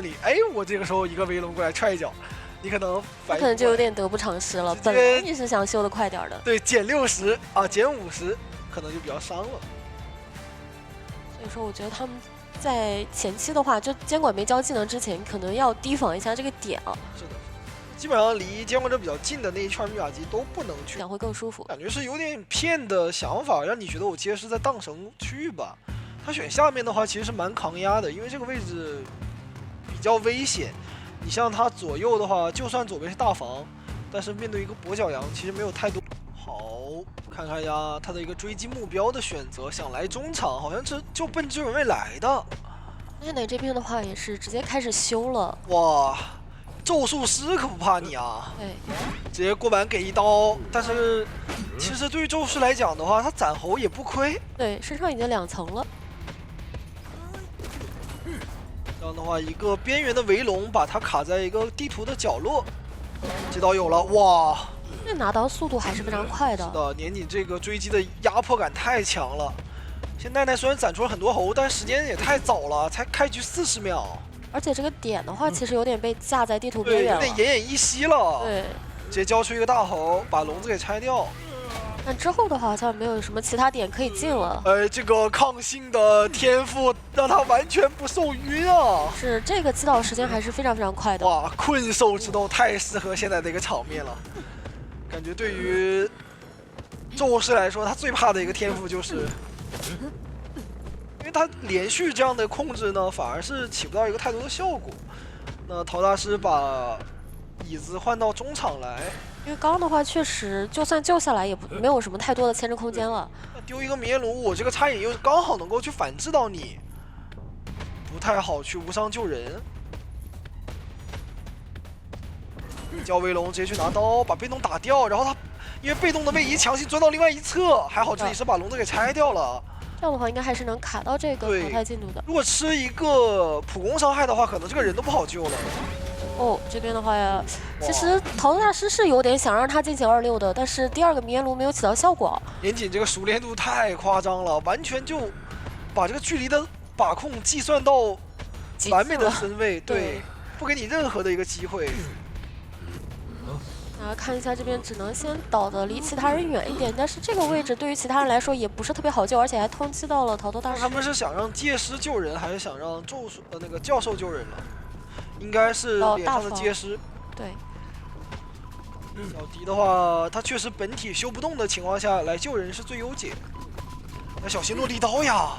里，哎，我这个时候一个围龙过来踹一脚，你可能他可能就有点得不偿失了。本来你是想修的快点的，对，减60啊，减50，可能就比较伤了。所以说，我觉得他们在前期的话，就监管没交技能之前，可能要提防一下这个点啊。是的，基本上离监管者比较近的那一圈密码机都不能去，这样会更舒服。感觉是有点骗的想法，让你觉得我接是在荡绳去吧。他选下面的话，其实是蛮抗压的，因为这个位置比较危险。你像他左右的话，就算左边是大防，但是面对一个跛脚羊，其实没有太多。好，看看呀，他的一个追击目标的选择，想来中场，好像就奔支援位来的。奈奈这边的话也是直接开始修了。哇，咒术师可不怕你啊！对，直接过板给一刀，但是其实对于咒术师来讲的话，他斩喉也不亏。对，身上已经2层了。这样的话，一个边缘的围龙把它卡在一个地图的角落，这刀有了，哇！这拿刀速度还是非常快的。是的，年锦这个追击的压迫感太强了。现在奈奈虽然攒出了很多喉，但时间也太早了，才开局40秒。而且这个点的话，其实有点被架在地图边缘了，有点奄奄一息了。对，直接交出一个大喉，把笼子给拆掉。但之后的话，好像没有什么其他点可以进了。这个抗性的天赋让他完全不受晕啊！是这个击倒时间还是非常非常快的。哇，困兽之斗太适合现在的一个场面了。感觉对于咒师来说，他最怕的一个天赋就是，因为他连续这样的控制呢，反而是起不到一个太多的效果。那陶大师把椅子换到中场来。因为刚刚的话，确实就算救下来，也没有什么太多的牵制空间了。那丢一个绵炉，我这个插引又刚好能够去反制到你，不太好去无伤救人。交威龙直接去拿刀，把被动打掉，然后他因为被动的位移强行钻到另外一侧，还好这里是把笼子给拆掉了。这样的话，应该还是能卡到这个淘汰进度的。如果吃一个普攻伤害的话，可能这个人都不好救了。哦，这边的话呀，其实桃子大师是有点想让他进行26的，但是第2个迷烟炉没有起到效果。年锦这个熟练度太夸张了，完全就把这个距离的把控计算到完美的身位，对，不给你任何的一个机会。看一下这边，只能先倒的离其他人远一点，但是这个位置对于其他人来说也不是特别好救，而且还通缉到了桃头大师。他们是想让戒师救人，还是想让那个教授救人了？应该是脸上的戒师。对。小迪的话，他确实本体修不动的情况下来救人是最优解。那小心落地刀呀！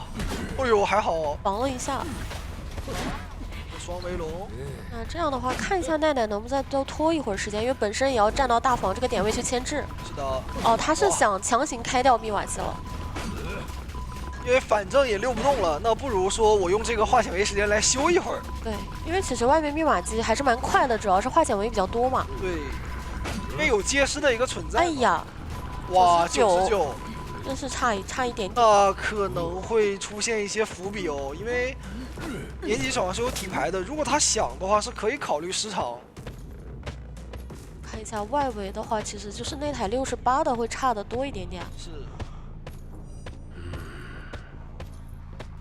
哎呦，还好防了一下。双围龙。那这样的话，看一下奈奈能不能再多拖一会儿时间，因为本身也要站到大房这个点位去牵制。是的。哦，他是想强行开掉密瓦机了。因为反正也溜不动了，那不如说我用这个化险为时间来修一会儿。对，因为其实外面密码机还是蛮快的，主要是化险为比较多嘛。对，因为有接师的一个存在。哎呀，哇，99，真是差一点点。那可能会出现一些伏笔哦，因为年纪手上是有底牌的，如果他想的话是可以考虑失常。看一下外围的话，其实就是那台68的会差的多一点点。是。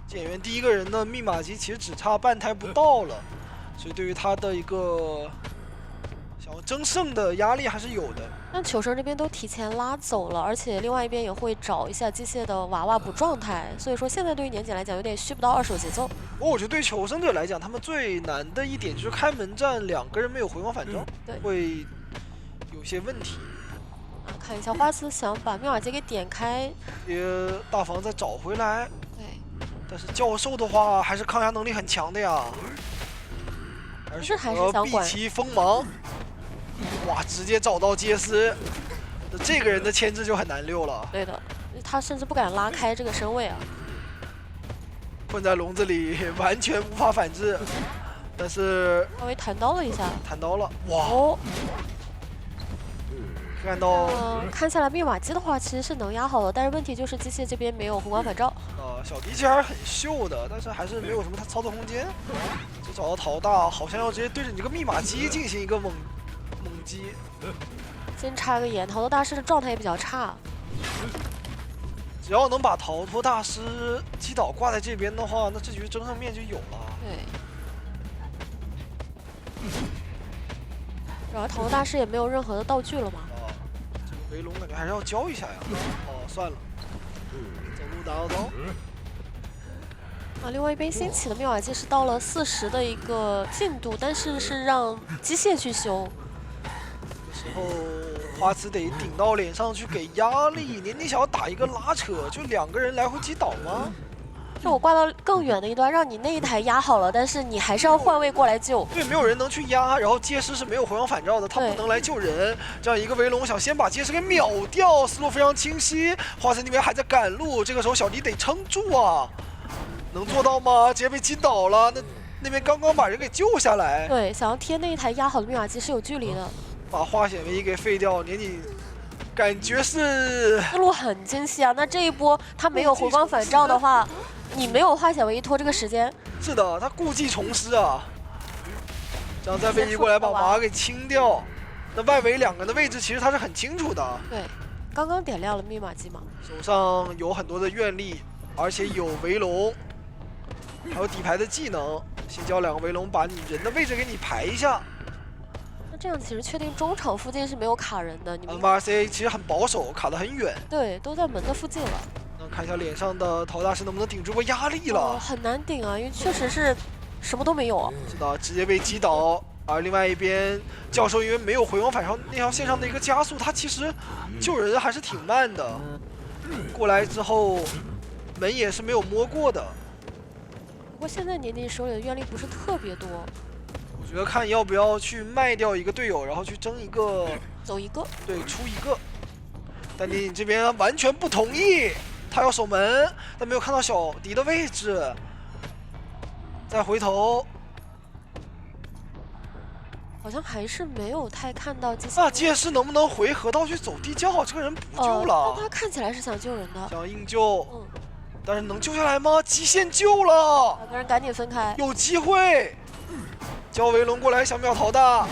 减员第一个人的密码机其实只差半台不到了，所以对于他的一个想要争胜的压力还是有的。但求生这边都提前拉走了，而且另外一边也会找一下机械的娃娃补状态，所以说现在对于年检来讲有点续不到2手节奏。不过我觉得对求生者来讲，他们最难的一点就是开门战2个人没有回光返照，会有些问题。看一下花丝想把密码机给点开，大房再找回来。对。但是教授的话还是抗压能力很强的呀，还是想避其锋芒。哇，直接找到杰斯，这个人的牵制就很难溜了。对的，他甚至不敢拉开这个身位啊。困在笼子里，完全无法反制。但是稍微弹刀了一下，弹刀了，哇！哦，看到，看下来密码机的话其实是能压好的，但是问题就是机械这边没有宏观返照。小迪其实还是很秀的，但是还是没有什么操作空间。就找到陶大，好像要直接对着你这个密码机进行一个猛击。先插个眼，逃脱大师的状态也比较差。只要能把逃脱大师击倒挂在这边的话，那这局争胜面就有了。对。然后头大师也没有任何的道具了嘛。这个围龙感觉还是要教一下呀。哦，算了，走路打到刀。另外一边新起的密码机是到了40的一个进度，但是是让机械去修。这时候花痴得顶到脸上去给压力，年年想要打一个拉扯，就2个人来回击倒吗？就我挂到更远的一端，让你那一台压好了，但是你还是要换位过来救。对，没有人能去压，然后街师是没有回光返照的，他不能来救人。这样一个围龙想先把街师给秒掉，思路非常清晰。花痴那边还在赶路，这个时候小迪得撑住啊。能做到吗？直接被击倒了。那边刚刚把人给救下来。对，想要贴那一台压好的密码机是有距离的。把化险为夷给废掉，年纪感觉是思路很清晰啊。那这一波他没有回光返照的话，你没有化险为夷拖这个时间。是的，他故技重施啊。这样再飞机过来把马给清掉。那外围2个人的位置其实他是很清楚的。对，刚刚点亮了密码机嘛。手上有很多的愿力，而且有围龙。还有底牌的技能，先交2个围龙，把你人的位置给你排一下。那这样其实确定中场附近是没有卡人的。你们 MRC 其实很保守，卡得很远。对，都在门的附近了。那看一下脸上的陶大师能不能顶住波压力了。很难顶啊，因为确实是什么都没有啊。是的，直接被击倒。而另外一边教授因为没有回光返照那条线上的一个加速，他其实救人还是挺慢的。过来之后，门也是没有摸过的。不过现在年年手里的愿力不是特别多，我觉得看要不要去卖掉一个队友，然后去争一个，走一个，对，出一个。但年年这边完全不同意，他要守门，但没有看到小迪的位置。再回头，好像还是没有太看到机械。那街师能不能回河道去走地窖？这个人不救了。但他看起来是想救人的，想硬救。但是能救下来吗？极限救了，2个人赶紧分开，有机会。交围龙过来想秒逃的，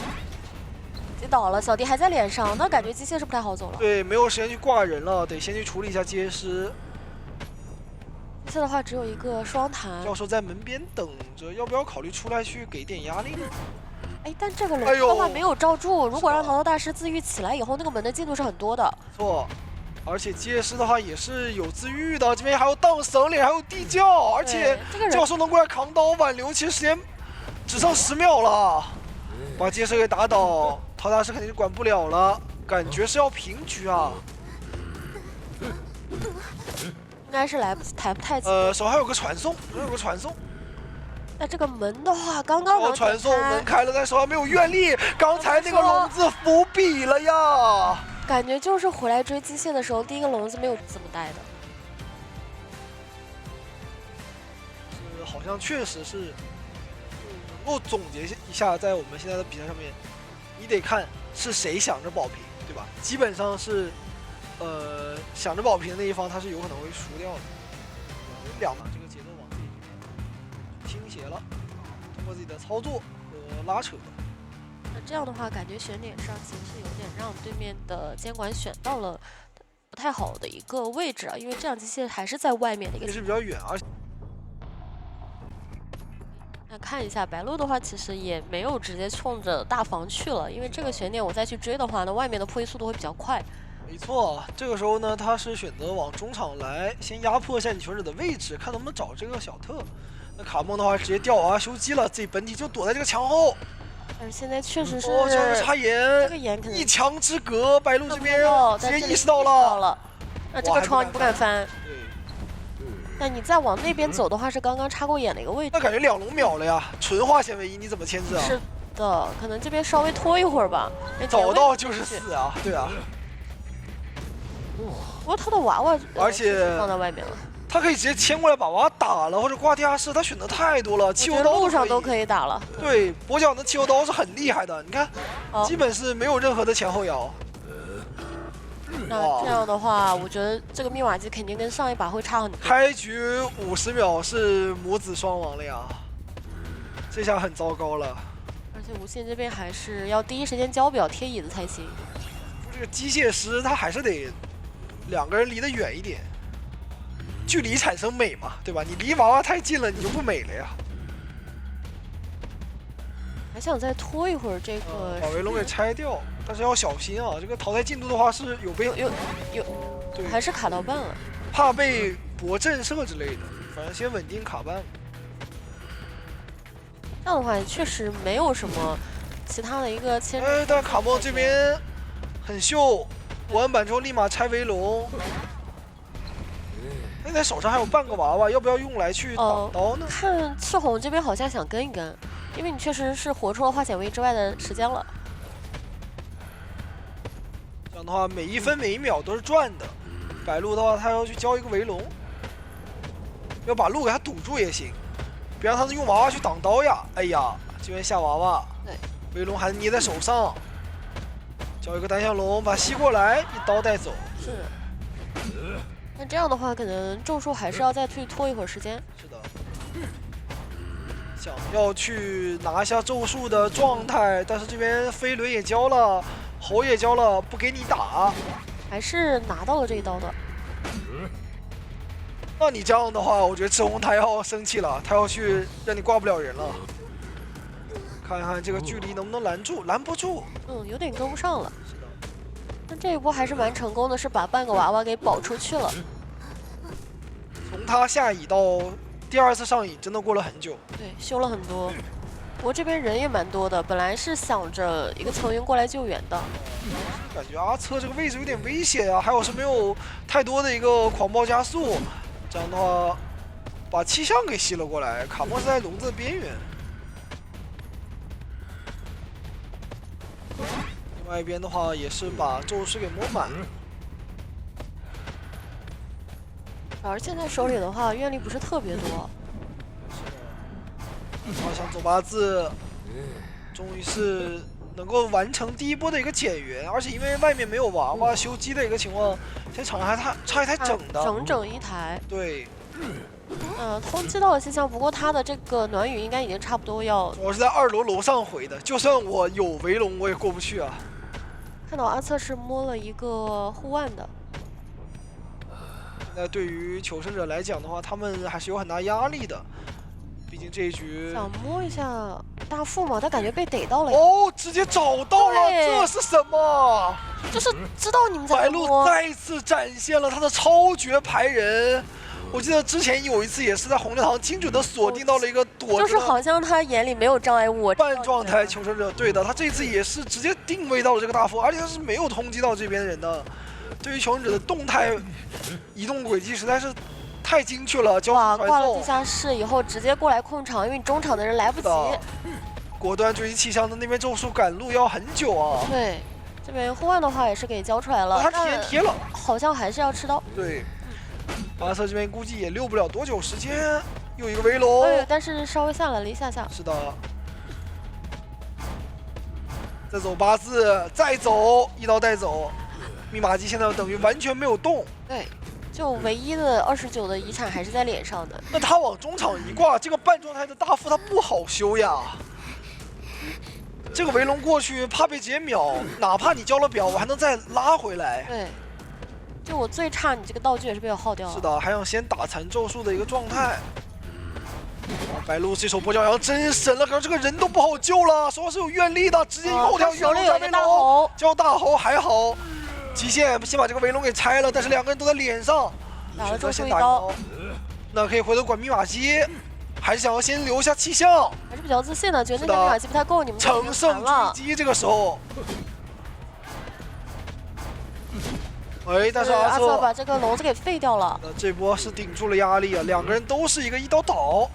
击倒了，小迪还在脸上，那感觉机械是不太好走了。对，没有时间去挂人了，得先去处理一下街师。机械的话只有一个双弹。教授在门边等着，要不要考虑出来去给点压力？但这个龙的话没有罩住，如果让陶陶大师自愈起来以后，那个门的进度是很多的。错。而且街师的话也是有自愈的，这边还有荡绳脸，还有地窖，而且教授能过来扛刀挽留，其实时间只剩10秒了，把街师给打倒，陶大师肯定是管不了了，感觉是要平局啊。应该是抬不太起。手还有个传送，那这个门的话，刚刚能传送门开了，但手还没有愿力，刚才那个笼子伏笔了呀。感觉就是回来追机械的时候，第一个笼子没有怎么带的。好像确实是，能够总结一下，在我们现在的比赛上面，你得看是谁想着保平，对吧？基本上是，想着保平的那一方，他是有可能会输掉的。这个节奏往这里倾斜了，通过自己的操作和拉扯。那这样的话，感觉选点上其实是有点让对面的监管选到了不太好的一个位置啊，因为这样机械还是在外面的一个，也是比较远，而且。那看一下白鹿的话，其实也没有直接冲着大房去了，因为这个悬点我再去追的话，那外面的破译速度会比较快。没错，这个时候呢，他是选择往中场来，先压迫下你球者的位置，看能不能找这个小特。那卡梦的话直接吊娃修机了，自己本体就躲在这个墙后。但是现在确实是这个插眼，这个眼可能一墙之隔，白鹿这边直接意识到了。那这个窗你不敢翻。对。那你再往那边走的话，是刚刚插过眼的一个位置。那感觉2龙秒了呀，纯化险为夷，你怎么牵制啊？是的，可能这边稍微拖一会儿吧。找到就是死啊，对啊。不过他的娃娃，而且放在外面了。他可以直接牵过来把娃打了，或者挂地下室，他选择太多了。汽油刀路上都可以打了。对，跛脚的汽油刀是很厉害的，你看，基本是没有任何的前后摇。那这样的话，我觉得这个密码机肯定跟上一把会差很多。开局50秒是母子双亡了呀，这下很糟糕了。而且无限这边还是要第一时间交表贴椅子才行。这个机械师他还是得2个人离得远一点，距离产生美嘛，对吧？你离娃娃太近了，你就不美了呀。还想再拖一会儿这个把围龙给拆掉，但是要小心啊！这个淘汰进度的话是有被有，对，还是卡到半了，怕被博震慑之类的，反正先稳定卡半。这样的话确实没有什么其他的一个牵制。哎，但卡梦这边很秀，补完板之后立马拆围龙。现在手上还有半个娃娃，要不要用来去挡刀呢？看赤红这边好像想跟一跟，因为你确实是活出了化险为之外的时间了。这样的话，每一分每一秒都是赚的。白鹿的话，他要去交一个围龙，要把路给他堵住也行，别让他用娃娃去挡刀呀。哎呀，这边下娃娃，对，围龙还捏在手上，交一个单向龙，把吸过来，一刀带走。是。那这样的话，可能咒术还是要再去拖一会儿时间。是的，想要去拿下咒术的状态，但是这边飞轮也交了，猴也交了，不给你打，还是拿到了这一刀的。那你这样的话，我觉得赤红他要生气了，他要去让你挂不了人了。看看这个距离能不能拦住，拦不住。有点跟不上了。是的，那这一波还是蛮成功的，是把半个娃娃给保出去了。从他下乙到第二次上乙，真的过了很久。对，修了很多。不过这边人也蛮多的，本来是想着一个层云过来救援的。感觉阿策这个位置有点危险啊，还有是没有太多的一个狂暴加速，这样的话把气象给吸了过来。卡莫是在笼子的边缘。另外一边的话也是把咒师给摸满。而现在手里的话，愿力不是特别多。好像走八字，终于是能够完成第一波的一个减员，而且因为外面没有娃娃修机的一个情况，现在场上还差一台整的，整一台。对。通击到了气象，不过他的这个暖雨应该已经差不多要。我是在2楼楼上回的，就算我有围龙，我也过不去啊。看到阿策是摸了一个护腕的。那对于求生者来讲的话，他们还是有很大压力的，毕竟这一局想摸一下大副嘛，但感觉被逮到了。哦，直接找到了，这是什么？就是知道你们在白鹿再次展现了他的超绝排人。我记得之前有一次也是在红教堂精准的锁定到了一个躲着，就是好像他眼里没有障碍物。半状态求生者，对的，他这次也是直接定位到了这个大副，而且他是没有通缉到这边的人的。对于求生者的动态移动轨迹实在是太精确了，哇，挂了地下室以后直接过来控场，因为你中场的人来不及。果断追击气象的那边咒术赶路要很久啊。对，这边护腕的话也是给交出来了，他提前贴了，好像还是要吃刀。对，阿瑟这边估计也溜不了多久时间，又一个围龙。但是稍微下来了一下。是的。再走八字，再走一刀带走。密码机现在等于完全没有动。对，就唯一的29的遗产还是在脸上的。那他往中场一挂，这个半状态的大副他不好修呀。这个围龙过去怕被直接秒，哪怕你交了表，我还能再拉回来。对，就我最差，你这个道具也是被我耗掉了。是的，还想先打残咒术的一个状态。白鹿这手跛脚羊真神了，可是这个人都不好救了，手上是有愿力的，直接后跳手里有一个大猴，叫大猴还好。极限先把这个围龙给拆了，但是两个人都在脸上，打了咒术先打一刀。那可以回头管密码机，还是想要先留下气象？还是比较自信的，觉得那个密码机不太够，你们乘胜追击这个时候。哎，但是阿策把这个笼子给废掉了。那这波是顶住了压力啊，两个人都是一个一刀倒。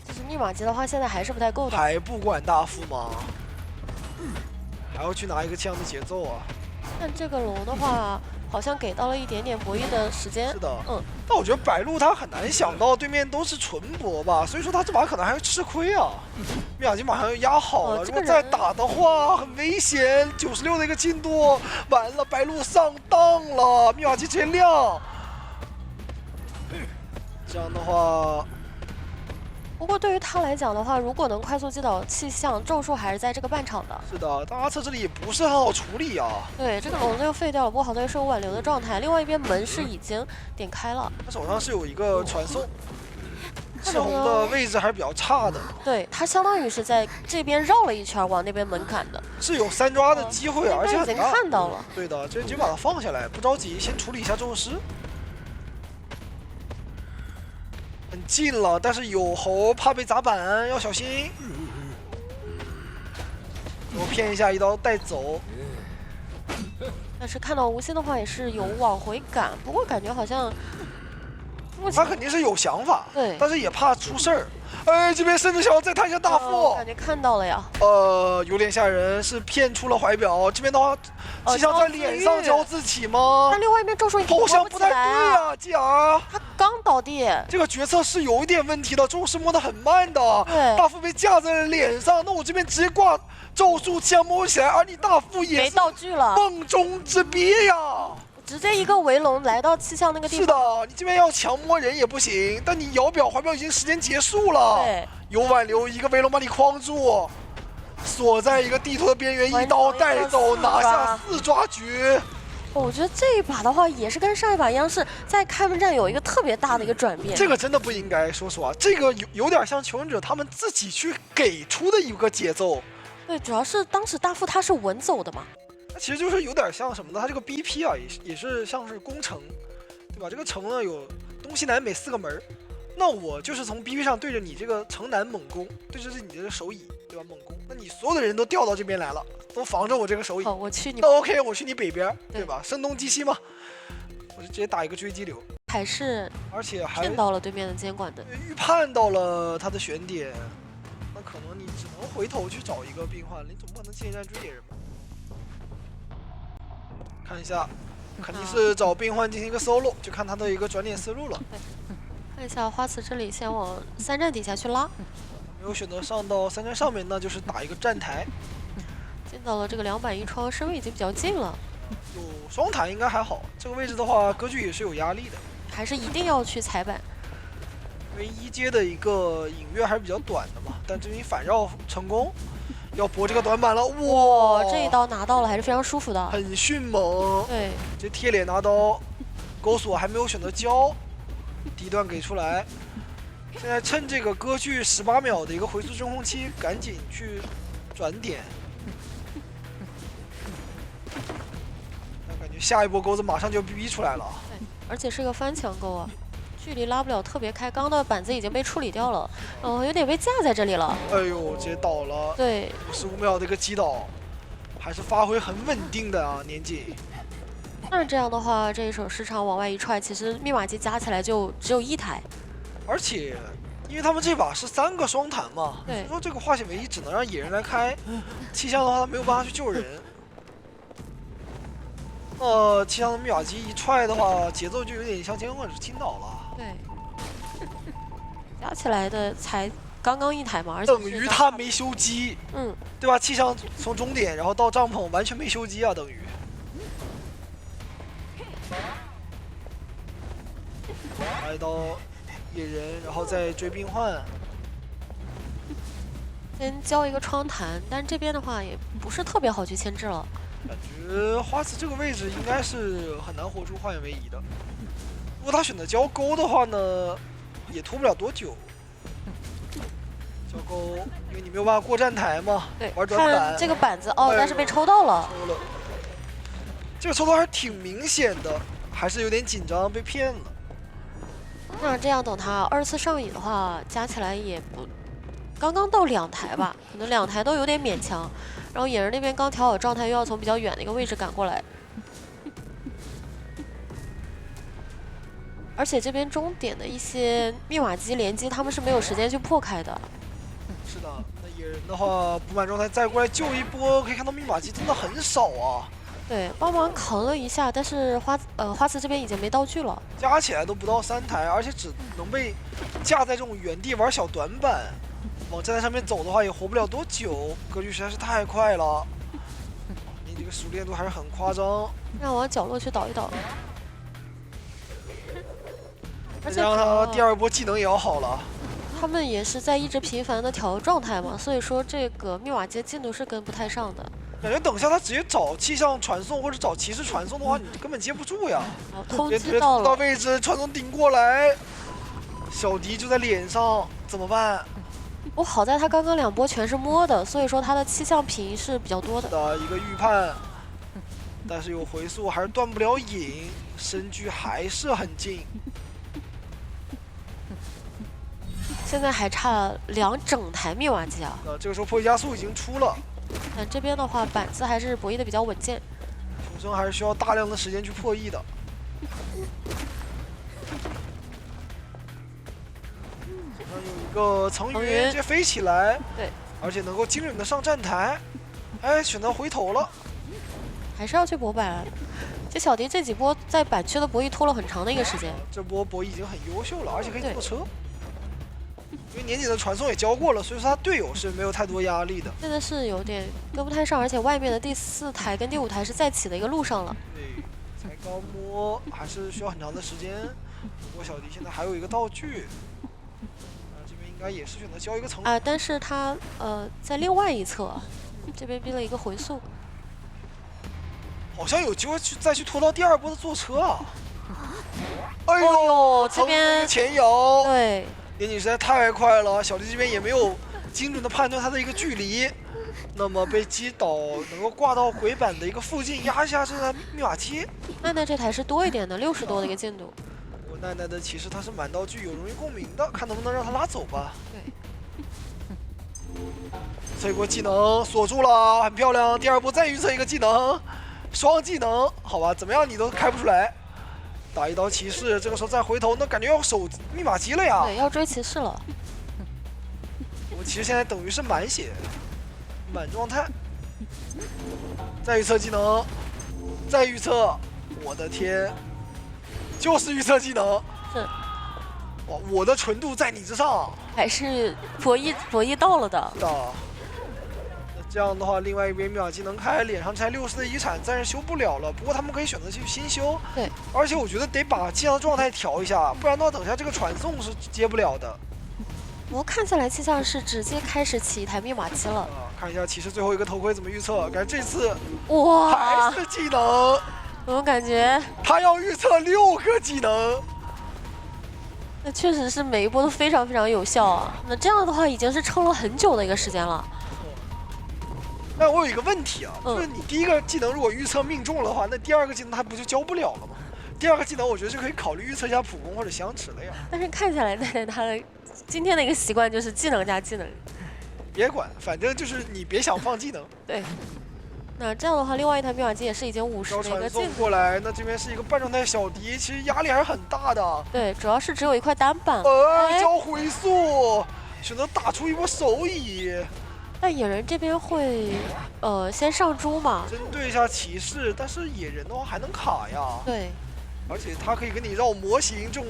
就是密码机的话，现在还是不太够的。还不管大副吗？还要去拿一个这样的节奏啊！但这个龙的话，好像给到了一点点博弈的时间。是的，但我觉得白鹿他很难想到对面都是纯博吧，所以说他这把可能还会吃亏啊。密码机马上要压好了，如果再打的话很危险。96的一个进度，完了，白鹿上当了，密码机直接亮。这样的话。不过对于他来讲的话，如果能快速击倒气象，咒术还是在这个半场的。是的，但阿策这里也不是很好处理啊。对，这个笼子又废掉了，不过好在是有挽留的状态。另外一边门是已经点开了，他手上是有一个传送。赤红的位置还是比较差的，对他相当于是在这边绕了一圈往那边门槛的，是有3抓的机会，而且已经看到了。对的，这就把它放下来，不着急，先处理一下咒师。很近了，但是有猴怕被砸板，要小心。我骗一下，一刀带走。但是看到无心的话，也是有往回赶，不过感觉好像他肯定是有想法，对，但是也怕出事儿。哎，这边甚至想要再探一下大副，感觉看到了呀。有点吓人，是骗出了怀表。这边的话，气象在脸上交自起吗？但另外一边咒术好像不太对啊，GR。他刚倒地，这个决策是有一点问题的，咒师摸得很慢的。对，大副被架在了脸上，那我这边直接挂咒术气象摸起来，而你大副也没道具了，梦中之鳖呀。直接一个围龙来到气象那个地方。是的，你这边要强摸人也不行，但你摇表怀表已经时间结束了。对，有挽留，一个围龙把你框住，锁在一个地图的边缘，一刀带走，拿下4抓局。我觉得这一把的话，也是跟上一把一样，是在开门战有一个特别大的一个转变。这个真的不应该，说实话，这个有点像求生者他们自己去给出的一个节奏。对，主要是当时大副他是稳走的嘛。它其实就是有点像什么呢？它这个 BP 啊，也是像是攻城，对吧？这个城呢有东西南北4个门，那我就是从 BP 上对着你这个城南猛攻，对着你这个手椅，对吧？猛攻，那你所有的人都调到这边来了，都防着我这个手椅。哦，我去你。那 OK， 我去你北边，对吧？声东击西嘛，我就直接打一个追击流，还是而且还骗到了对面的监管的，预判到了他的选点，那可能你只能回头去找一个病患，你总不能近战追野人吧？看一下，肯定是找病患进行一个 solo， 就看他的一个转点思路了。看一下花瓷这里先往3站底下去拉，没有选择上到3站上面，那就是打一个站台。见到了这个2板1窗，身位已经比较近了。有双弹应该还好，这个位置的话，歌剧也是有压力的，还是一定要去踩板。因为1阶的一个隐跃还是比较短的嘛，但这边反绕成功。要搏这个短板了，哇！这一刀拿到了，还是非常舒服的，很迅猛。对，这贴脸拿刀，钩锁还没有选择交，第一段给出来。现在趁这个歌剧18秒的一个回速真空期，赶紧去转点。那感觉下一波钩子马上就逼出来了。对，而且是个翻墙钩啊。距离拉不了特别开，刚刚的板子已经被处理掉了，有点被架在这里了。哎呦，直接倒了。对，55秒的一个击倒，还是发挥很稳定的啊，年纪。那这样的话，这一手时长往外一踹，其实密码机加起来就只有1台。而且，因为他们这把是3个双弹嘛，所以说这个化险为夷只能让野人来开，气象的话他没有办法去救人。气象的密码机一踹的话，节奏就有点像监管者倾倒了。对，加起来的才刚刚1台嘛，而且等于他没修机，对吧？气象从终点然后到帐篷完全没修机啊，等于。来到野人，然后再追病患。先交一个窗弹，但这边的话也不是特别好去牵制了。感觉花瓷这个位置应该是很难活出化险为夷的。如果他选择交钩的话呢，也拖不了多久。交钩，因为你没有办法过站台嘛。对，玩短板。这个板子哦，但是被抽到了。抽了。这个抽到还是挺明显的，还是有点紧张，被骗了。那这样等他2次上瘾的话，加起来也不，刚刚到2台吧，可能2台都有点勉强。然后野人那边刚调好状态，又要从比较远的一个位置赶过来，而且这边终点的一些密码机连击，他们是没有时间去破开的。是的，那野人的话补满状态再过来救一波，可以看到密码机真的很少啊。对，帮忙扛了一下，但是花瓷这边已经没道具了，加起来都不到3台，而且只能被架在这种原地玩小短板。往站台上面走的话也活不了多久，格局实在是太快了，你这个熟练度还是很夸张。让往角落去倒一倒，而且让他第2波技能也要好了。他们也是在一直频繁的调状态嘛，所以说这个密码机进度是跟不太上的。感觉等下他直接找气象传送或者找骑士传送的话，你根本接不住呀。通知到了，到位置传送顶过来。小迪就在脸上，怎么办？我好在他刚刚2波全是摸的，所以说他的气象频是比较多的。的一个预判，但是有回速还是断不了影，身距还是很近。现在还差2整台密码机啊！这个时候破译加速已经出了，但这边的话板子还是博弈的比较稳健，求生还是需要大量的时间去破译的。手上有一个层云直接飞起来，对，而且能够精准的上站台，哎，选择回头了，还是要去博板。这小迪这几波在板区的博弈拖了很长的一个时间，这波博弈已经很优秀了，而且可以坐车。因为年底的传送也交过了，所以说他队友是没有太多压力的。现在是有点跟不太上，而且外面的第4台跟第5台是在起的一个路上了。对，才刚摸还是需要很长的时间。不过小迪现在还有一个道具，这边应该也是选择交一个层啊，但是他在另外一侧，这边逼了一个回速，好像有机会再去拖到第2波的坐车啊。哎呦呦，这边前摇，对。年景实在太快了，小迪这边也没有精准的判断他的一个距离，那么被击倒，能够挂到轨板的一个附近，压一下这台密码机。奈奈这台是多一点的，60多的一个进度。我奈奈的其实他是满道具有容易共鸣的，看能不能让他拉走吧。对，这波技能锁住了，很漂亮。第2波再预测一个技能，双技能，好吧，怎么样你都开不出来。打一刀骑士，这个时候再回头，那感觉要守密码机了呀。对，要追骑士了。我其实现在等于是满血，满状态。再预测技能，再预测，我的天，就是预测技能。是。哇，我的纯度在你之上。还是博弈到了的。的。这样的话，另外一边密码机能开，脸上拆60的遗产暂时修不了了。不过他们可以选择去新修。对。而且我觉得得把气象状态调一下，不然的话，等下这个传送是接不了的。不过看起来气象是直接开始起一台密码机了。看一下骑士最后一个头盔怎么预测？感觉这次哇，还是技能。我感觉他要预测6个技能。那确实是每一波都非常非常有效啊。那这样的话，已经是撑了很久的一个时间了。但我有一个问题啊，就是你第1个技能如果预测命中了的话，那第2个技能它不就交不了了吗？第2个技能我觉得就可以考虑预测一下普攻或者相持了呀。但是看起来他的今天的一个习惯就是技能加技能。别管，反正就是你别想放技能。对。那这样的话，另外一台密码机也是已经50的一个进度过来，那这边是一个半状态小迪，其实压力还是很大的。对，主要是只有一块单板。交回速，选择打出一波手椅。但野人这边会先上猪嘛，针对一下骑士，但是野人的话还能卡呀。对，而且他可以跟你绕模型，这种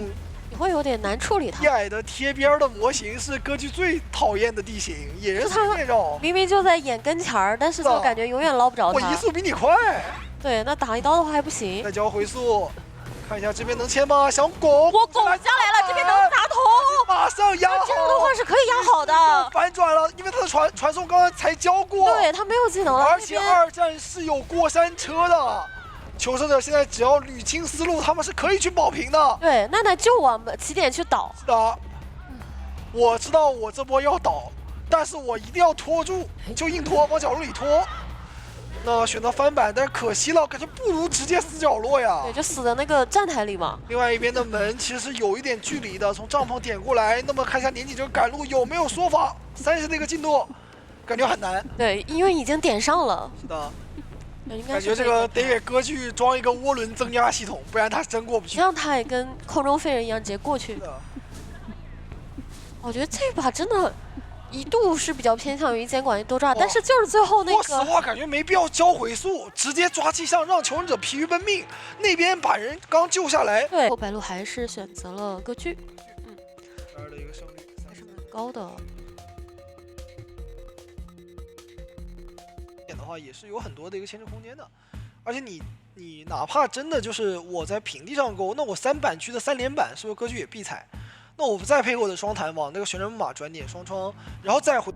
你会有点难处理它。低矮的贴边的模型是歌剧最讨厌的地形，野人随便绕。明明就在眼跟前儿，但是就感觉永远捞不着他。我移速比你快。对，那打一刀的话还不行。再交回速，看一下这边能切吗？想拱，我拱下来了，这边能打头，马上压好。这样的话是可以压好的。反转了，因为他的传送刚刚才交过。对他没有技能了，而且2战是有过山车的。求生者现在只要捋清思路，他们是可以去保平的。对，奈奈就往起点去倒。是的，我知道我这波要倒，但是我一定要拖住，就硬拖，往角落里拖。那选择翻板，但是可惜了，感觉不如直接死角落呀。对，就死在那个站台里嘛。另外一边的门其实是有一点距离的，从帐篷点过来。那么看一下年纪这个赶路有没有说法？30的一个进度，感觉很难。对，因为已经点上了。是的。感觉这个得给歌剧装一个涡轮增压系统，不然他真过不去。让他也跟空中飞人一样直接过去。我觉得这把真的一度是比较偏向于监管多抓，但是就是最后那个。说实话，感觉没必要交回速，直接抓气象，让求生者疲于奔命。那边把人刚救下来。对，白鹿还是选择了歌剧。2的一个胜率还是蛮高的。的话也是有很多的一个牵制空间的，而且你哪怕真的就是我在平地上勾，那我3板区的3连板是不是歌剧也必踩？那我再配合我的双弹往那个旋转木马转点双窗，然后再回。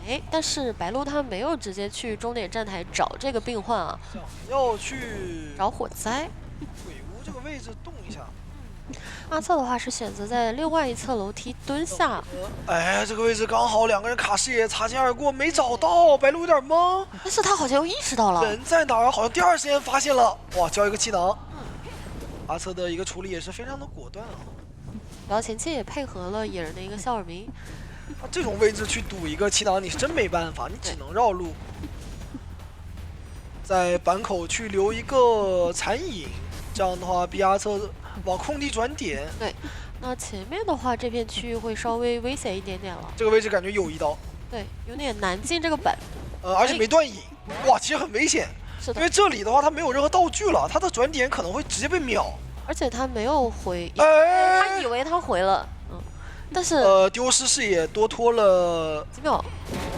哎，但是白鹿他没有直接去终点站台找这个病患啊，要去找火灾。鬼屋这个位置动一下。阿策的话是选择在另外一侧楼梯蹲下，哎，这个位置刚好两个人卡视野，擦肩而过，没找到，白鹿有点懵。但是他好像又意识到了，人在哪儿？好像第二时间发现了，哇，交一个气囊。阿策的一个处理也是非常的果断啊。然后前期也配合了野人的一个笑耳鸣，他这种位置去赌一个气囊，你是真没办法，你只能绕路。在板口去留一个残影，这样的话逼阿策往空地转点。对，那前面的话这片区域会稍微危险一点点了。这个位置感觉有一刀，对，有点难进这个本。而且没断影，哇，其实很危险。是的，因为这里的话，他没有任何道具了，他的转点可能会直接被秒。而且他没有回，哎，他以为他回了，但是丢失视野多拖了几秒，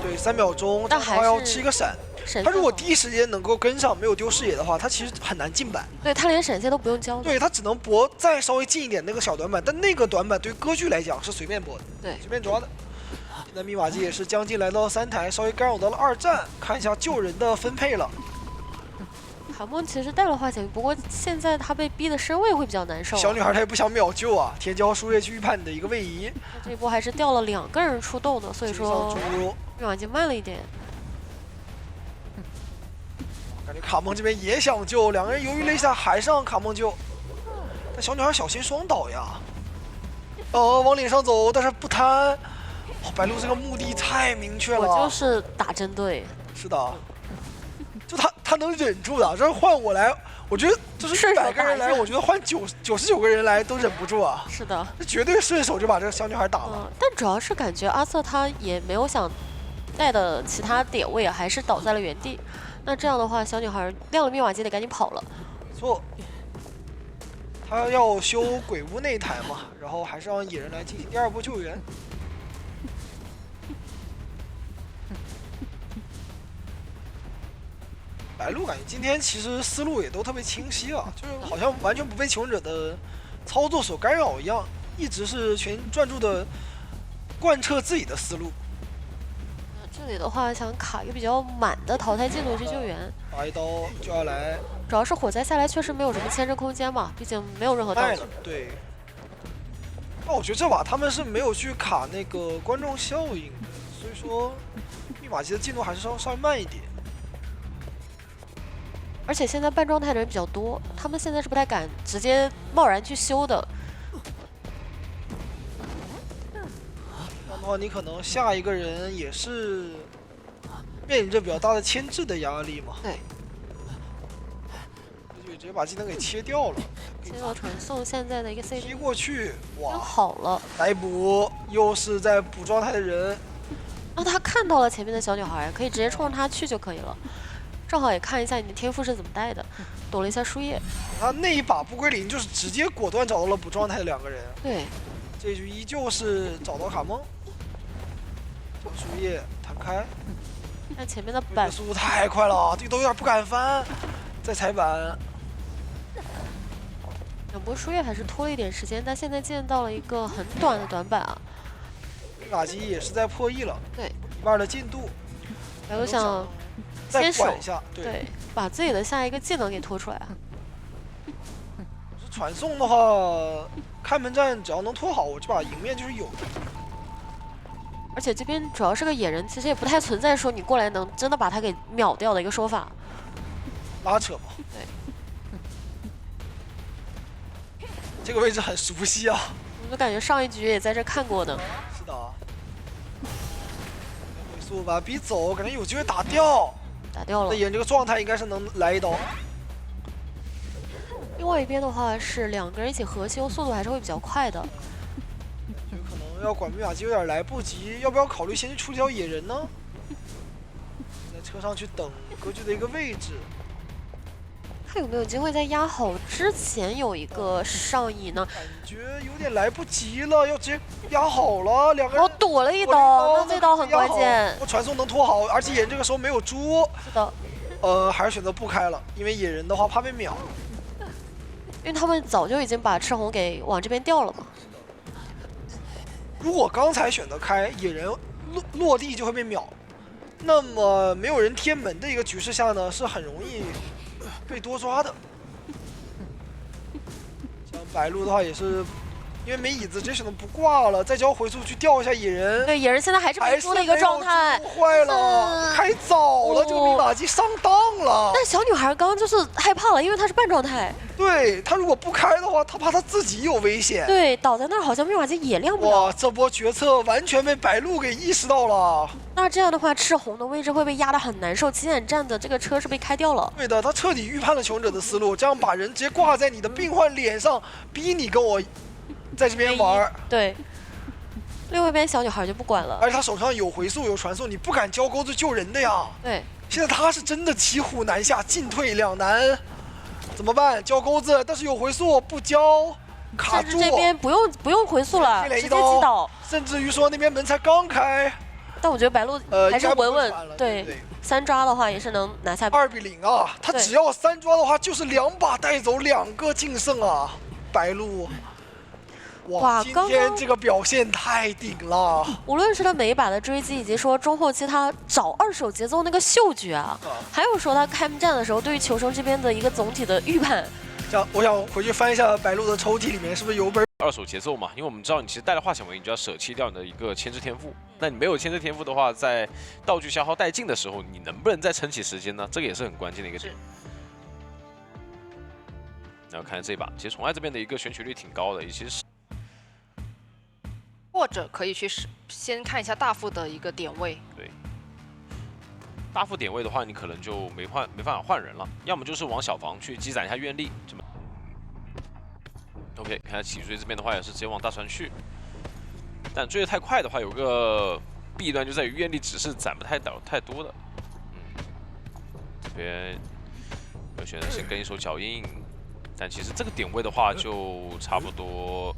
对，3秒钟，但还他要是吃一个闪。闪他如果现第一时间能够跟上，没有丢视野的话，他其实很难进板。对他连闪现都不用交的。对他只能搏再稍微近一点那个小短板，但那个短板对歌剧来讲是随便搏的，对，随便抓的。现在密码机也是将近来到3台，稍微干扰到了2战，看一下救人的分配了。卡梦其实带了化险，不过现在他被逼的身位会比较难受。小女孩她也不想秒救啊，天骄输液去预判你的一个位移。这一波还是掉了2个人出动的，所以说密码机慢了一点。感觉卡梦这边也想救，两个人犹豫了一下，还是让卡梦救。但小女孩小心双倒呀，往脸上走，但是不贪。白鹿这个目的太明确了，我就是打针对。是的，就他能忍住的，这换我来，我觉得就是100个人来，我觉得换99个人来都忍不住啊。是的，这绝对顺手就把这个小女孩打了。但主要是感觉阿瑟他也没有想带的其他点位，还是倒在了原地。那这样的话，小女孩亮了密码机得赶紧跑了。没错，他要修鬼屋那台嘛，然后还是让野人来进行第2波救援。白鹿感觉今天其实思路也都特别清晰啊，就是好像完全不被求生者的操作所干扰一样，一直是全专注的贯彻自己的思路。这里的话想卡一个比较满的淘汰进度去救援，打一刀就要来，主要是火灾下来确实没有什么牵制空间嘛，毕竟没有任何道具。对。那我觉得这把他们是没有去卡那个观众效应的，所以说密码机的进度还是稍微慢一点。而且现在半状态的人比较多，他们现在是不太敢直接贸然去修的。这样的话，你可能下一个人也是面临着比较大的牵制的压力嘛。对。就直接把技能给切掉了。切到传送现在的一个 C 踢过去，哇，好了，逮捕，又是在补状态的人。那他看到了前面的小女孩，可以直接冲着她去就可以了。正好也看一下你的天赋是怎么带的，躲了一下输液。他那一把不归零，就是直接果断找到了补状态的2个人。对，这局依旧是找到卡梦，输液弹开。但前面的板速度太快了，这个都有点不敢翻。再踩板。2波输液还是拖了一点时间，但现在见到了一个很短的短板啊。打击也是在破1了，对，1/2的进度。我想再管一下，对，把自己的下一个技能给拖出来啊。传送的话，开门战只要能拖好，我这把赢面就是有的。而且这边主要是个野人，其实也不太存在说你过来能真的把他给秒掉的一个说法。拉扯嘛。对。这个位置很熟悉啊。我就感觉上一局也在这看过的。是的。回速把逼走，感觉有机会打掉。打掉了。那演这个状态应该是能来一刀。另外一边的话是2个人一起合修，速度还是会比较快的。就可能要管密码机有点来不及，要不要考虑先去处理掉野人呢？在车上去等歌剧的一个位置。看有没有机会在压好之前有一个上移呢？感觉有点来不及了，要直接压好了，2个人。躲了一刀，那这刀很关键。我传送能拖好，而且野人这个时候没有猪。是的。还是选择不开了，因为野人的话怕被秒。因为他们早就已经把赤红给往这边调了嘛。如果刚才选择开，野人落地就会被秒，那么没有人贴门的一个局势下呢，是很容易被多抓的。白鹿的话也是。 因为没椅子，这选择不挂了，再交回速去吊一下野人。对，野人现在还是没猪的一个状态，坏了，开早了，这个密码机上当了。但小女孩刚刚就是害怕了，因为她是半状态。对，她如果不开的话，她怕她自己有危险。对，倒在那儿好像密码机也亮不了。哇，这波决策完全被白鹿给意识到了。那这样的话，赤红的位置会被压得很难受。起点站的这个车是被开掉了。对的，他彻底预判了求者的思路，这样把人直接挂在你的病患脸上，逼你跟我。 在这边玩，对，另外一边小女孩就不管了，而且她手上有回速有传送，你不敢交钩子救人的呀。对，现在她是真的骑虎难下，进退两难，怎么办？交钩子，但是有回速不交，卡住。这边不用回速了，直接击倒，甚至于说那边门才刚开。但我觉得白鹿还是稳稳，对，3抓的话也是能拿下。2比0啊，他只要3抓的话，就是2把带走2个净胜啊，白鹿。 哇，今天这个表现太顶了！无论是他每一把的追击，以及说中后期他找2手节奏那个嗅觉啊，还有说他开幕战的时候对于求生这边的一个总体的预判。我想回去翻一下白鹿的抽屉里面是不是有本2手节奏嘛？因为我们知道你其实带了化纤维，你就要舍弃掉你的一个牵制天赋。那你没有牵制天赋的话，在道具消耗殆尽的时候，你能不能再撑起时间呢？这个也是很关键的一个点。然后看这一把，其实宠爱这边的一个选取率挺高的，也其实是。 或者可以去先看一下大副的一个点位。对，大副点位的话，你可能就没办法换人了，要么就是往小房去积攒一下愿力。这么 OK， 看下起追这边的话也是直接往大船去，但追得太快的话，有个弊端就在于愿力只是攒不太多的。这边有选择先跟一手脚印，但其实这个点位的话就差不多。